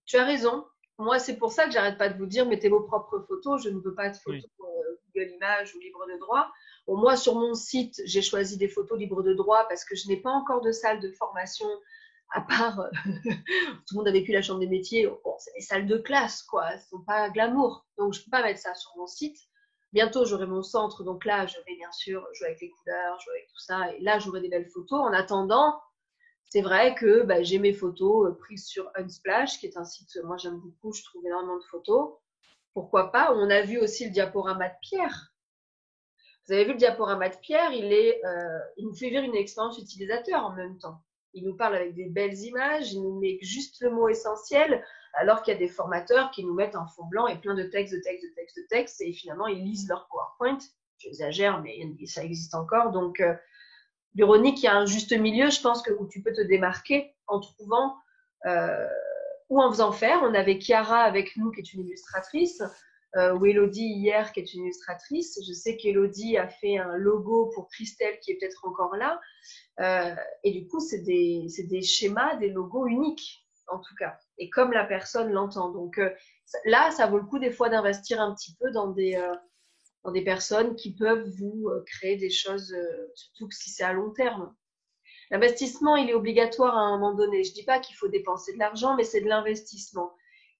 Tu as raison. Moi, c'est pour ça que j'arrête pas de vous dire, mettez vos propres photos. Je ne veux pas de oui, photos Google Images ou libre de droit. Bon, moi, sur mon site, j'ai choisi des photos libres de droit parce que je n'ai pas encore de salle de formation à part, tout le monde a vécu la chambre des métiers. Bon, c'est des salles de classe, quoi. Elles sont pas glamour. Donc, je peux pas mettre ça sur mon site. Bientôt, j'aurai mon centre. Donc là, je vais bien sûr jouer avec les couleurs, jouer avec tout ça. Et là, j'aurai des belles photos. En attendant, c'est vrai que bah, j'ai mes photos prises sur Unsplash, qui est un site que moi j'aime beaucoup, je trouve énormément de photos. Pourquoi pas? On a vu aussi le diaporama de Pierre. Vous avez vu le diaporama de Pierre, il nous fait vivre une expérience utilisateur en même temps. Il nous parle avec des belles images, il nous met juste le mot essentiel, alors qu'il y a des formateurs qui nous mettent un fond blanc et plein de textes, de textes, de textes, de textes, et finalement ils lisent leur PowerPoint. J'exagère, mais ça existe encore. Donc, Véronique, il y a un juste milieu, je pense, où tu peux te démarquer en trouvant ou en faisant faire. On avait Chiara avec nous, qui est une illustratrice, ou Elodie hier, qui est une illustratrice. Je sais qu'Elodie a fait un logo pour Christelle, qui est peut-être encore là. Et du coup, c'est des schémas, des logos uniques, en tout cas. Et comme la personne l'entend. Donc là, ça vaut le coup des fois d'investir un petit peu dans des personnes qui peuvent vous créer des choses, surtout si c'est à long terme. L'investissement, il est obligatoire à un moment donné. Je dis pas qu'il faut dépenser de l'argent, mais c'est de l'investissement.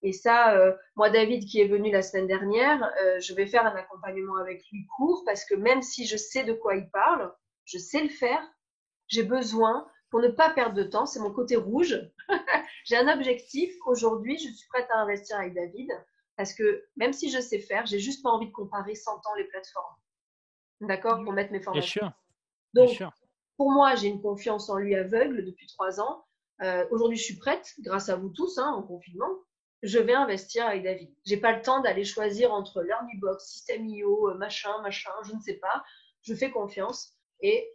Et ça, moi, David, qui est venu la semaine dernière, je vais faire un accompagnement avec lui court parce que même si je sais de quoi il parle, je sais le faire, j'ai besoin, pour ne pas perdre de temps, c'est mon côté rouge. J'ai un objectif. Aujourd'hui, je suis prête à investir avec David parce que même si je sais faire, j'ai juste pas envie de comparer 100 ans les plateformes. D'accord? Pour mettre mes Bien formations. sûr, bien Donc, sûr. pour moi, j'ai une confiance en lui aveugle depuis 3 ans. Aujourd'hui, je suis prête, grâce à vous tous, en confinement. Je vais investir avec David. J'ai pas le temps d'aller choisir entre LearnyBox, System.io, machin, je ne sais pas. Je fais confiance et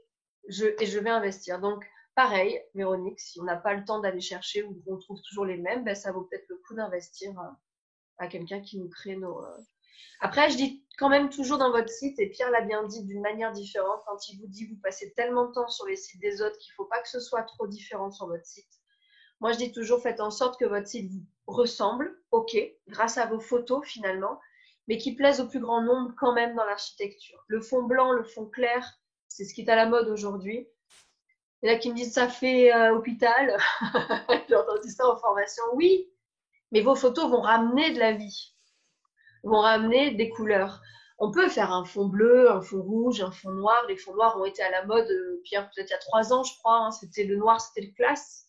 je vais investir. Donc, pareil, Véronique, si on n'a pas le temps d'aller chercher ou qu'on trouve toujours les mêmes, ben, ça vaut peut-être le coup d'investir à quelqu'un qui nous crée nos. Après, je dis quand même toujours dans votre site, et Pierre l'a bien dit d'une manière différente, quand il vous dit vous passez tellement de temps sur les sites des autres qu'il ne faut pas que ce soit trop différent sur votre site. Moi, je dis toujours, faites en sorte que votre site vous ressemble, ok, grâce à vos photos finalement, mais qui plaise au plus grand nombre quand même dans l'architecture. Le fond blanc, le fond clair, c'est ce qui est à la mode aujourd'hui. Il y en a qui me disent ça fait hôpital. J'ai entendu ça en formation. Oui, mais vos photos vont ramener de la vie, vont ramener des couleurs. On peut faire un fond bleu, un fond rouge, un fond noir. Les fonds noirs ont été à la mode, Pierre, peut-être il y a 3 ans, je crois. C'était le noir, c'était le classe.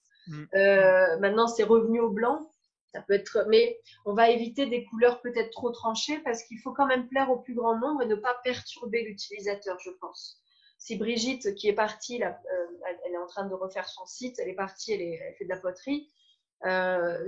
Maintenant, c'est revenu au blanc. Ça peut être, mais on va éviter des couleurs peut-être trop tranchées parce qu'il faut quand même plaire au plus grand nombre et ne pas perturber l'utilisateur, je pense. Si Brigitte, qui est partie, là, elle est en train de refaire son site, elle est partie, elle fait de la poterie. Elle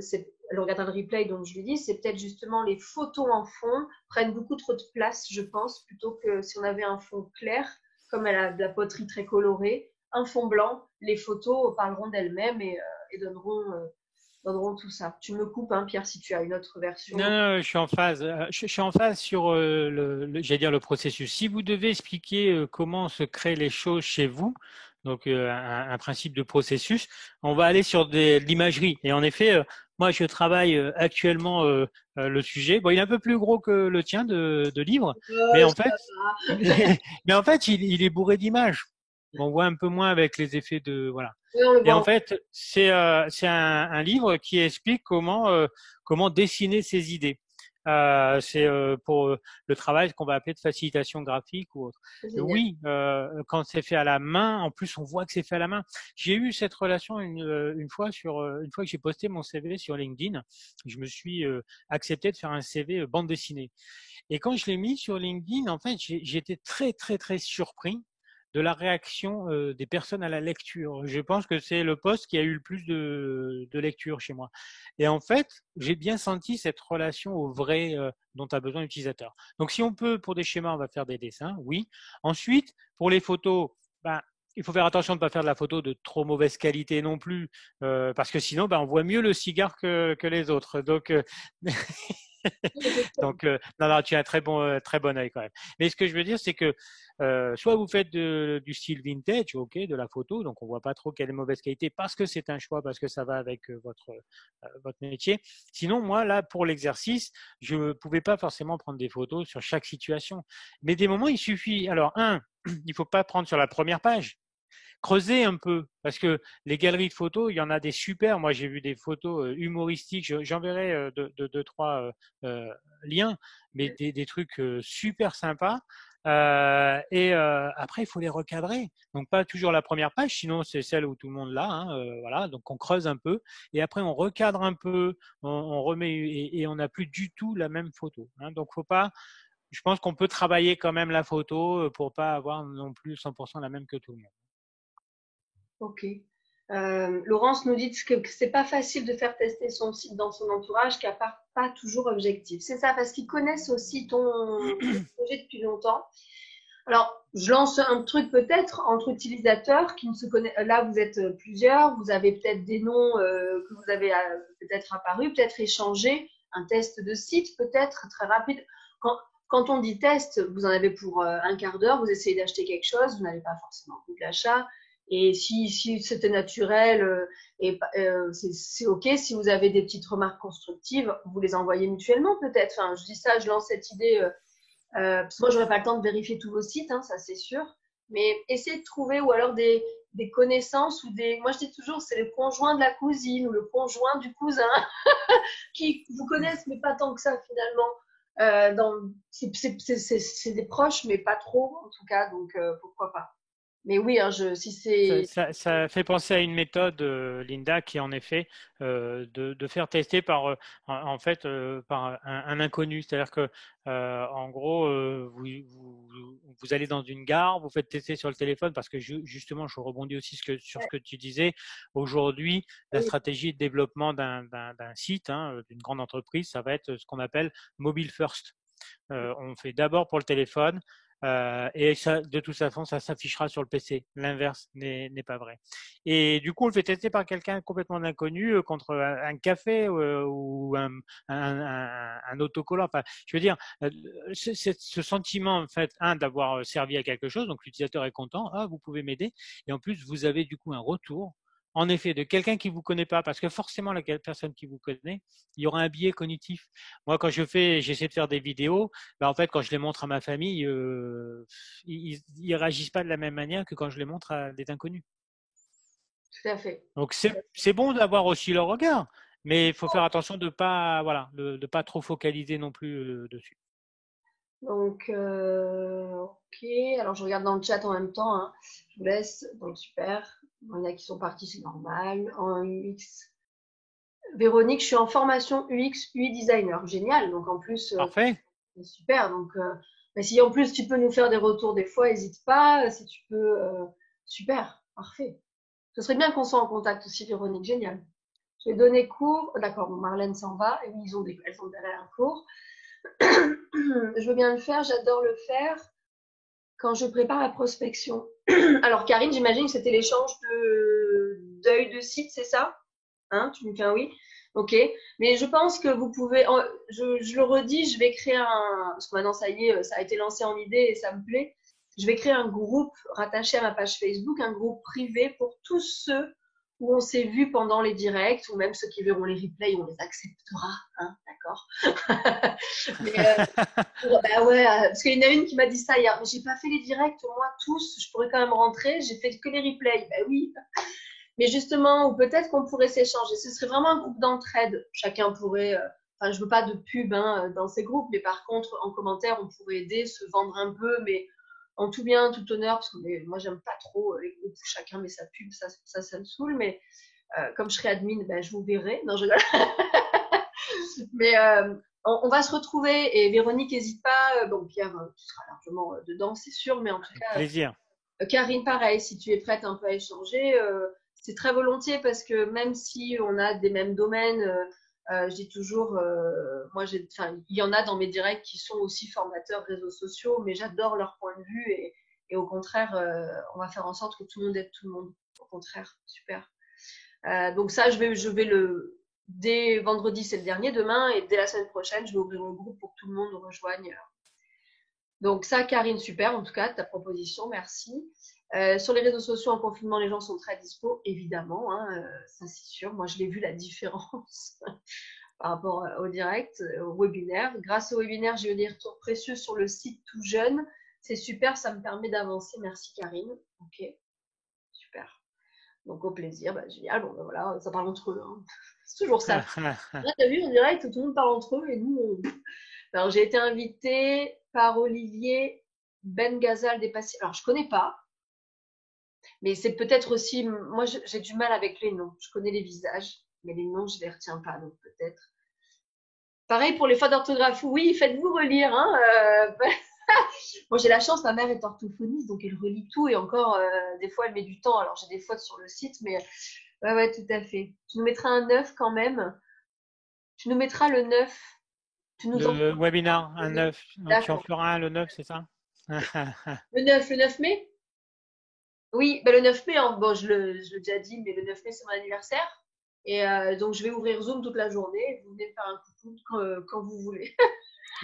regardera le replay, donc je lui dis, c'est peut-être justement les photos en fond prennent beaucoup trop de place, je pense, plutôt que si on avait un fond clair, comme elle a de la poterie très colorée, un fond blanc, les photos parleront d'elles-mêmes et donneront tout ça. Tu me coupes, Pierre, si tu as une autre version. Non, non, je suis en phase. Je suis en phase sur j'allais dire le processus. Si vous devez expliquer comment se créent les choses chez vous, donc un principe de processus, on va aller sur l'imagerie. Et en effet, moi, je travaille actuellement le sujet. Bon, il est un peu plus gros que le tien de livre, mais en fait, mais en fait, il est bourré d'images. On voit un peu moins avec les effets de voilà. Oui, on le Et voit. en fait, c'est un livre qui explique comment dessiner ses idées. C'est pour le travail qu'on va appeler de facilitation graphique ou autre. Oui, quand c'est fait à la main, en plus on voit que c'est fait à la main. J'ai eu cette relation une fois une fois que j'ai posté mon CV sur LinkedIn, je me suis accepté de faire un CV bande dessinée. Et quand je l'ai mis sur LinkedIn, en fait, j'ai été très très très surpris de la réaction des personnes à la lecture. Je pense que c'est le post qui a eu le plus de lecture chez moi. Et en fait, j'ai bien senti cette relation au vrai dont a besoin l'utilisateur. Donc, si on peut, pour des schémas, on va faire des dessins, oui. Ensuite, pour les photos, il faut faire attention de ne pas faire de la photo de trop mauvaise qualité non plus, parce que sinon, on voit mieux le cigare que les autres. Donc, donc, non, tu as un très bon œil quand même. Mais ce que je veux dire, c'est que soit vous faites du style vintage, ok, de la photo, donc on voit pas trop quelle est mauvaise qualité parce que c'est un choix, parce que ça va avec votre métier. Sinon, moi là, pour l'exercice, je ne pouvais pas forcément prendre des photos sur chaque situation. Mais des moments, il suffit. Alors, il faut pas prendre sur la première page. Creuser un peu, parce que les galeries de photos, il y en a des super. Moi, j'ai vu des photos humoristiques. J'enverrai deux, trois liens, mais des trucs super sympas. Après, il faut les recadrer. Donc, pas toujours la première page, sinon c'est celle où tout le monde l'a. Voilà. Donc, on creuse un peu et après, on recadre un peu, on remet et on n'a plus du tout la même photo. Donc, faut pas. Je pense qu'on peut travailler quand même la photo pour pas avoir non plus 100% la même que tout le monde. Ok. Laurence nous dit que c'est pas facile de faire tester son site dans son entourage, qui n'a pas toujours objectif. C'est ça, parce qu'ils connaissent aussi ton projet depuis longtemps. Alors, je lance un truc peut-être entre utilisateurs qui ne se connaissent. Là, vous êtes plusieurs, vous avez peut-être des noms que vous avez peut-être apparus, peut-être échangé, un test de site peut-être très rapide. quand on dit test, vous en avez pour un quart d'heure, vous essayez d'acheter quelque chose, vous n'avez pas forcément le coût de l'achat. Et si c'était naturel, c'est OK. Si vous avez des petites remarques constructives, vous les envoyez mutuellement peut-être. Enfin, je dis ça, je lance cette idée, parce que moi, j'aurais pas le temps de vérifier tous vos sites, hein, ça c'est sûr. Mais essayez de trouver, ou alors des connaissances, ou moi je dis toujours, c'est le conjoint de la cousine, ou le conjoint du cousin, qui vous connaissent, mais pas tant que ça finalement. C'est des proches, mais pas trop en tout cas, donc pourquoi pas. Mais oui, hein, si Ça, c'est. ça fait penser à une méthode, Linda, qui est en effet de faire tester par, en fait, par un inconnu. C'est-à-dire que, en gros, vous allez dans une gare, vous faites tester sur le téléphone parce que justement, je rebondis aussi sur ce que tu disais. Aujourd'hui, la Oui, stratégie de développement d'un site, hein, d'une grande entreprise, ça va être ce qu'on appelle mobile first. On fait d'abord pour le téléphone. Et ça, de toute façon, ça s'affichera sur le PC. L'inverse n'est pas vrai. Et du coup, on le fait tester par quelqu'un complètement inconnu contre un café ou un autocollant. Enfin, je veux dire, ce sentiment, en fait, d'avoir servi à quelque chose, donc l'utilisateur est content, ah, vous pouvez m'aider. Et en plus, vous avez du coup un retour, en effet, de quelqu'un qui vous connaît pas, parce que forcément, la personne qui vous connaît, il y aura un biais cognitif. Moi, quand j'essaie de faire des vidéos, en fait, quand je les montre à ma famille, ils réagissent pas de la même manière que quand je les montre à des inconnus. tout à fait. Donc, c'est bon d'avoir aussi leur regard, mais il faut faire attention de pas, voilà, de pas trop focaliser non plus dessus. Donc, OK. Alors, je regarde dans le chat en même temps, hein. Je vous laisse. Donc, super. Il y en a qui sont partis, c'est normal. En UX. Véronique, je suis en formation UX, UI designer. Génial. Donc, en plus, Parfait. c'est super. Donc, mais si en plus tu peux nous faire des retours des fois, n'hésite pas. Si tu peux, super. Parfait. Ce serait bien qu'on soit en contact aussi, Véronique. Génial. Je vais donner cours. D'accord, bon, Marlène s'en va. Et oui, elles ont derrière un cours. Je veux bien le faire. J'adore le faire quand je prépare la prospection. Alors, Karine, j'imagine que c'était l'échange d'œil de site, c'est ça? Hein, tu me fais un oui? Ok. Mais je pense que vous pouvez, je le redis, je vais créer parce que maintenant ça y est, ça a été lancé en idée et ça me plaît. Je vais créer un groupe rattaché à ma page Facebook, un groupe privé pour tous ceux où on s'est vu pendant les directs, ou même ceux qui verront les replays, on les acceptera, hein, d'accord? Mais bah ouais, parce qu'il y en a une qui m'a dit ça hier. Mais j'ai pas fait les directs, moi tous, je pourrais quand même rentrer, j'ai fait que les replays. Bah oui. Mais justement, ou peut-être qu'on pourrait s'échanger. Ce serait vraiment un groupe d'entraide. Chacun pourrait. Enfin, je veux pas de pub hein, dans ces groupes, mais par contre, en commentaire, on pourrait aider, se vendre un peu, mais en tout bien, tout honneur, parce que moi, j'aime pas trop les groupes où chacun met sa pub, ça me saoule. Mais comme je serai admin, ben, je vous verrai. Non, je rigole. Mais on va se retrouver et Véronique, n'hésite pas. Bon, Pierre, tu seras largement dedans, c'est sûr, mais en tout Avec cas, plaisir. Karine, pareil, si tu es prête un peu à échanger, c'est très volontiers parce que même si on a des mêmes domaines, je dis toujours, il y en a dans mes directs qui sont aussi formateurs réseaux sociaux, mais j'adore leur point de vue et au contraire, on va faire en sorte que tout le monde aide tout le monde. Au contraire, super. Donc ça, dès vendredi, c'est le dernier, demain, et dès la semaine prochaine, je vais ouvrir le groupe pour que tout le monde nous rejoigne. Donc ça, Karine, super, en tout cas, ta proposition, merci. Sur les réseaux sociaux, en confinement, les gens sont très dispo, évidemment, hein, ça c'est sûr. Moi, je l'ai vu la différence par rapport au direct, au webinaire. Grâce au webinaire, j'ai eu des retours précieux sur le site tout jeune. C'est super, ça me permet d'avancer. Merci, Karine. Ok, super. Donc au plaisir, bah, génial. Bon, bah, voilà, ça parle entre eux. Hein. C'est toujours ça. Là, t'as vu, en direct, tout le monde parle entre eux et nous, Alors, j'ai été invitée par Olivier Ben Gazal des Passy. Alors, je connais pas, mais c'est peut-être aussi. Moi, j'ai du mal avec les noms. Je connais les visages, mais les noms, je les retiens pas, donc peut-être. Pareil pour les fautes d'orthographe. Oui, faites-vous relire. Hein, Moi, j'ai la chance, ma mère est orthophoniste, donc elle relit tout et encore, des fois, elle met du temps. Alors, j'ai des fautes sur le site, mais ouais, ouais, tout à fait. Tu nous mettras un 9 quand même. Tu nous mettras le 9. Tu nous en Le feras webinar, un un 9. 9. Tu en D'accord. feras un le 9, c'est ça? Le 9 mai? Oui, bah, le 9 mai, hein, bon, je l'ai déjà dit, mais le 9 mai, c'est mon anniversaire. Et donc, je vais ouvrir Zoom toute la journée. Vous venez me faire un coucou quand vous voulez.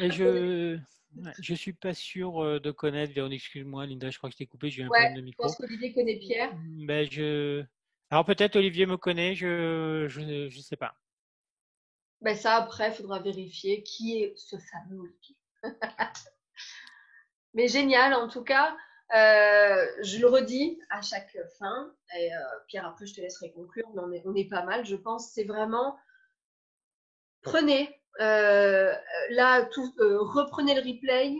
Et je suis pas sûr de connaître Véronique. Excuse-moi, Linda, je crois que je t'ai coupé, j'ai eu un Ouais, problème de je pense micro. qu'Olivier connaît Pierre. Ben, alors peut-être Olivier me connaît, je sais pas. Ben ça, après, il faudra vérifier qui est ce fameux Olivier. Mais génial, en tout cas, je le redis à chaque fin. Et Pierre, après, je te laisserai conclure, mais on est pas mal, je pense. C'est vraiment, prenez, là, reprenez le replay,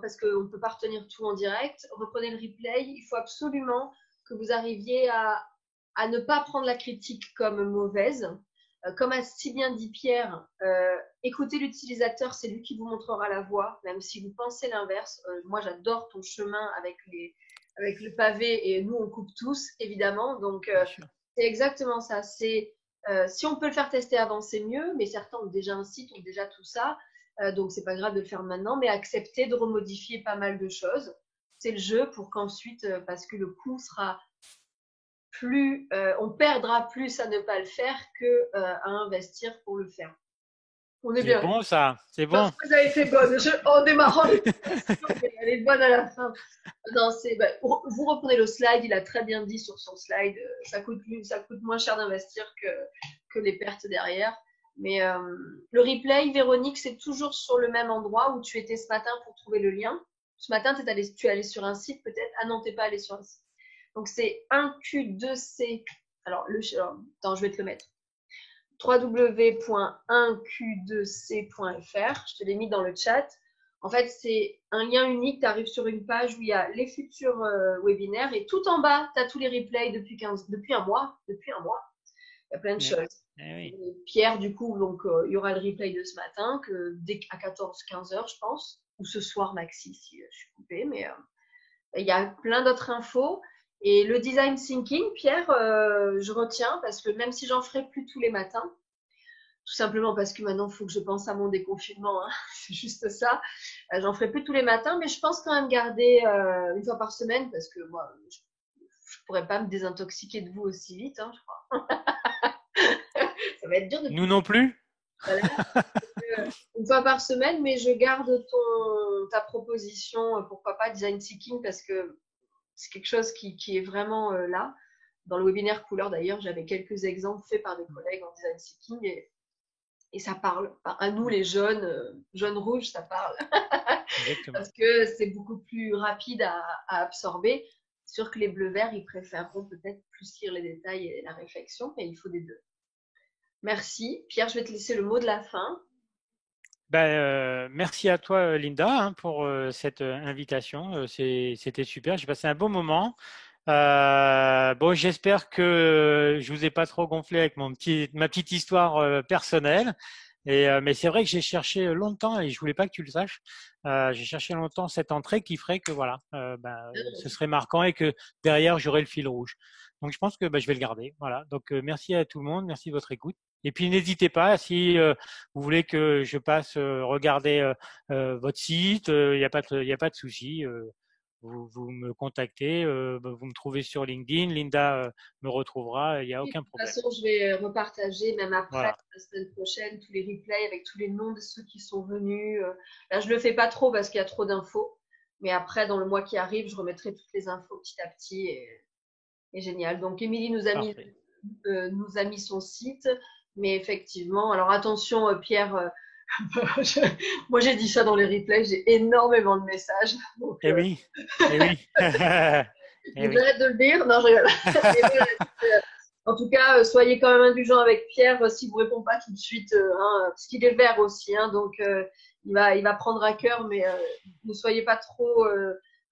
parce qu'on ne peut pas retenir tout en direct. Reprenez le replay. Il faut absolument que vous arriviez à ne pas prendre la critique comme mauvaise. Comme a si bien dit Pierre, écoutez l'utilisateur, c'est lui qui vous montrera la voie, même si vous pensez l'inverse. Moi, j'adore ton chemin avec le pavé et nous, on coupe tous, évidemment. Donc, Bien sûr. c'est exactement ça. Si on peut le faire tester avant, c'est mieux, mais certains ont déjà un site, ont déjà tout ça. Donc, c'est pas grave de le faire maintenant, mais accepter de remodifier pas mal de choses. C'est le jeu pour qu'ensuite, parce que le coût sera on perdra plus à ne pas le faire que à investir pour le faire. On est C'est bien. bon ça, c'est Parce bon. que vous avez été bonne. En démarrant l'explication, mais elle est bonne à la fin. Non, vous reprenez le slide, il a très bien dit sur son slide, ça coûte moins cher d'investir que les pertes derrière. Mais le replay, Véronique, c'est toujours sur le même endroit où tu étais ce matin pour trouver le lien. Ce matin, tu es allé sur un site peut-être. Ah non, tu n'es pas allé sur un site. Donc c'est 1Q2C. Attends, je vais te le mettre. www.1q2c.fr. Je te l'ai mis dans le chat. En fait, c'est un lien unique. Tu arrives sur une page où il y a les futurs webinaires et tout en bas, tu as tous les replays depuis un mois. Depuis un mois, il y a plein de Eh, choses. oui. Pierre, du coup, donc il y aura le replay de ce matin dès à 14-15 heures, je pense, ou ce soir maxi si je suis coupée, mais il y a plein d'autres infos. Et le design thinking, Pierre, je retiens parce que même si j'en ferai plus tous les matins, tout simplement parce que maintenant, il faut que je pense à mon déconfinement, hein, c'est juste ça. J'en ferai plus tous les matins, mais je pense quand même garder une fois par semaine parce que moi, je pourrais pas me désintoxiquer de vous aussi vite, hein, je crois. Ça va être dur de Nous non plus. voilà, une fois par semaine, mais je garde ta proposition, pourquoi pas design thinking, parce que c'est quelque chose qui est vraiment là. Dans le webinaire couleur, d'ailleurs, j'avais quelques exemples faits par des collègues en design thinking et ça parle. Enfin, à nous, les jeunes, jeunes rouges, ça parle. Exactement. Parce que c'est beaucoup plus rapide à absorber. C'est sûr que les bleus-verts, ils préféreront peut-être plus lire les détails et la réflexion, mais il faut des deux. Merci. Pierre, je vais te laisser le mot de la fin. Ben, merci à toi, Linda, hein, pour cette invitation. C'était super. J'ai passé un bon moment. Bon, j'espère que je vous ai pas trop gonflé avec ma petite histoire personnelle. Mais c'est vrai que j'ai cherché longtemps et je voulais pas que tu le saches. J'ai cherché longtemps cette entrée qui ferait que voilà, ce serait marquant et que derrière j'aurais le fil rouge. Donc je pense que je vais le garder. Voilà. Donc merci à tout le monde, merci de votre écoute. Et puis n'hésitez pas si vous voulez que je passe regarder votre site, il n'y a pas y a pas de souci. Vous me contactez, vous me trouvez sur LinkedIn, Linda me retrouvera, il n'y a De aucun toute problème. façon, je vais repartager, même après, Voilà, la semaine prochaine, tous les replays avec tous les noms de ceux qui sont venus. Là, je le fais pas trop parce qu'il y a trop d'infos. Mais après, dans le mois qui arrive, je remettrai toutes les infos petit à petit et génial. Donc, Émilie parfait. nous a mis son site. Mais effectivement, alors attention, Pierre, je- moi j'ai dit ça dans les replays, j'ai énormément de messages. Donc, Eh oui, eh oui, eh oui. j'arrête de le dire. Non, je rigole. Mais voilà, en tout cas, soyez quand même indulgents avec Pierre s'il vous répond pas tout de suite, hein, parce qu'il est vert aussi, hein, donc il va prendre à cœur, mais ne soyez pas trop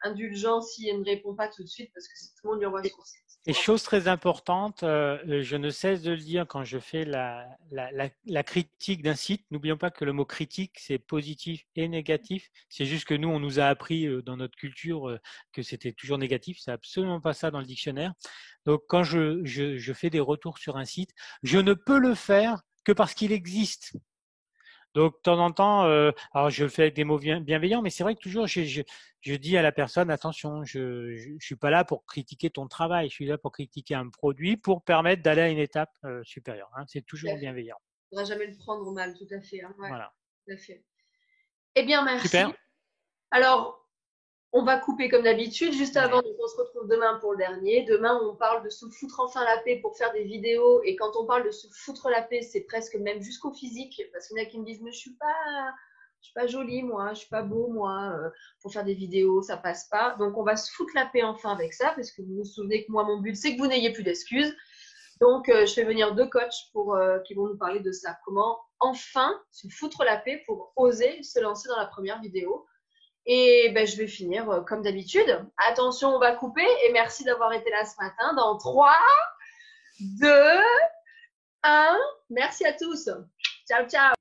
indulgents s'il ne répond pas tout de suite, parce que tout le monde lui envoie Et, son site. et chose très importante, je ne cesse de le dire quand je fais la critique d'un site. N'oublions pas que le mot critique, c'est positif et négatif. C'est juste que nous, on nous a appris dans notre culture que c'était toujours négatif. C'est absolument pas ça dans le dictionnaire. Donc, quand je fais des retours sur un site, je ne peux le faire que parce qu'il existe. Donc, de temps en temps, alors je le fais avec des mots bienveillants, mais c'est vrai que toujours, je dis à la personne, attention, je suis pas là pour critiquer ton travail, je suis là pour critiquer un produit pour permettre d'aller à une étape supérieure. Hein. C'est Tout à toujours fait. bienveillant. Il ne faudra jamais le prendre au mal, tout à fait, hein, ouais, Voilà. tout à fait. Eh bien, merci. Super. Alors, on va couper comme d'habitude, juste avant, Ouais. donc on se retrouve demain pour le dernier. Demain, on parle de se foutre enfin la paix pour faire des vidéos. Et quand on parle de se foutre la paix, c'est presque même jusqu'au physique. Parce qu'il y en a qui me disent, mais je suis pas jolie, moi, je suis pas beau, moi, pour faire des vidéos, ça passe pas. Donc, on va se foutre la paix enfin avec ça, parce que vous vous souvenez que moi, mon but, c'est que vous n'ayez plus d'excuses. Donc, je fais venir 2 coachs qui vont nous parler de ça. Comment enfin se foutre la paix pour oser se lancer dans la première vidéo. Et ben, je vais finir comme d'habitude. Attention, on va couper et merci d'avoir été là ce matin. Dans 3, 2, 1. Merci à tous. Ciao, ciao.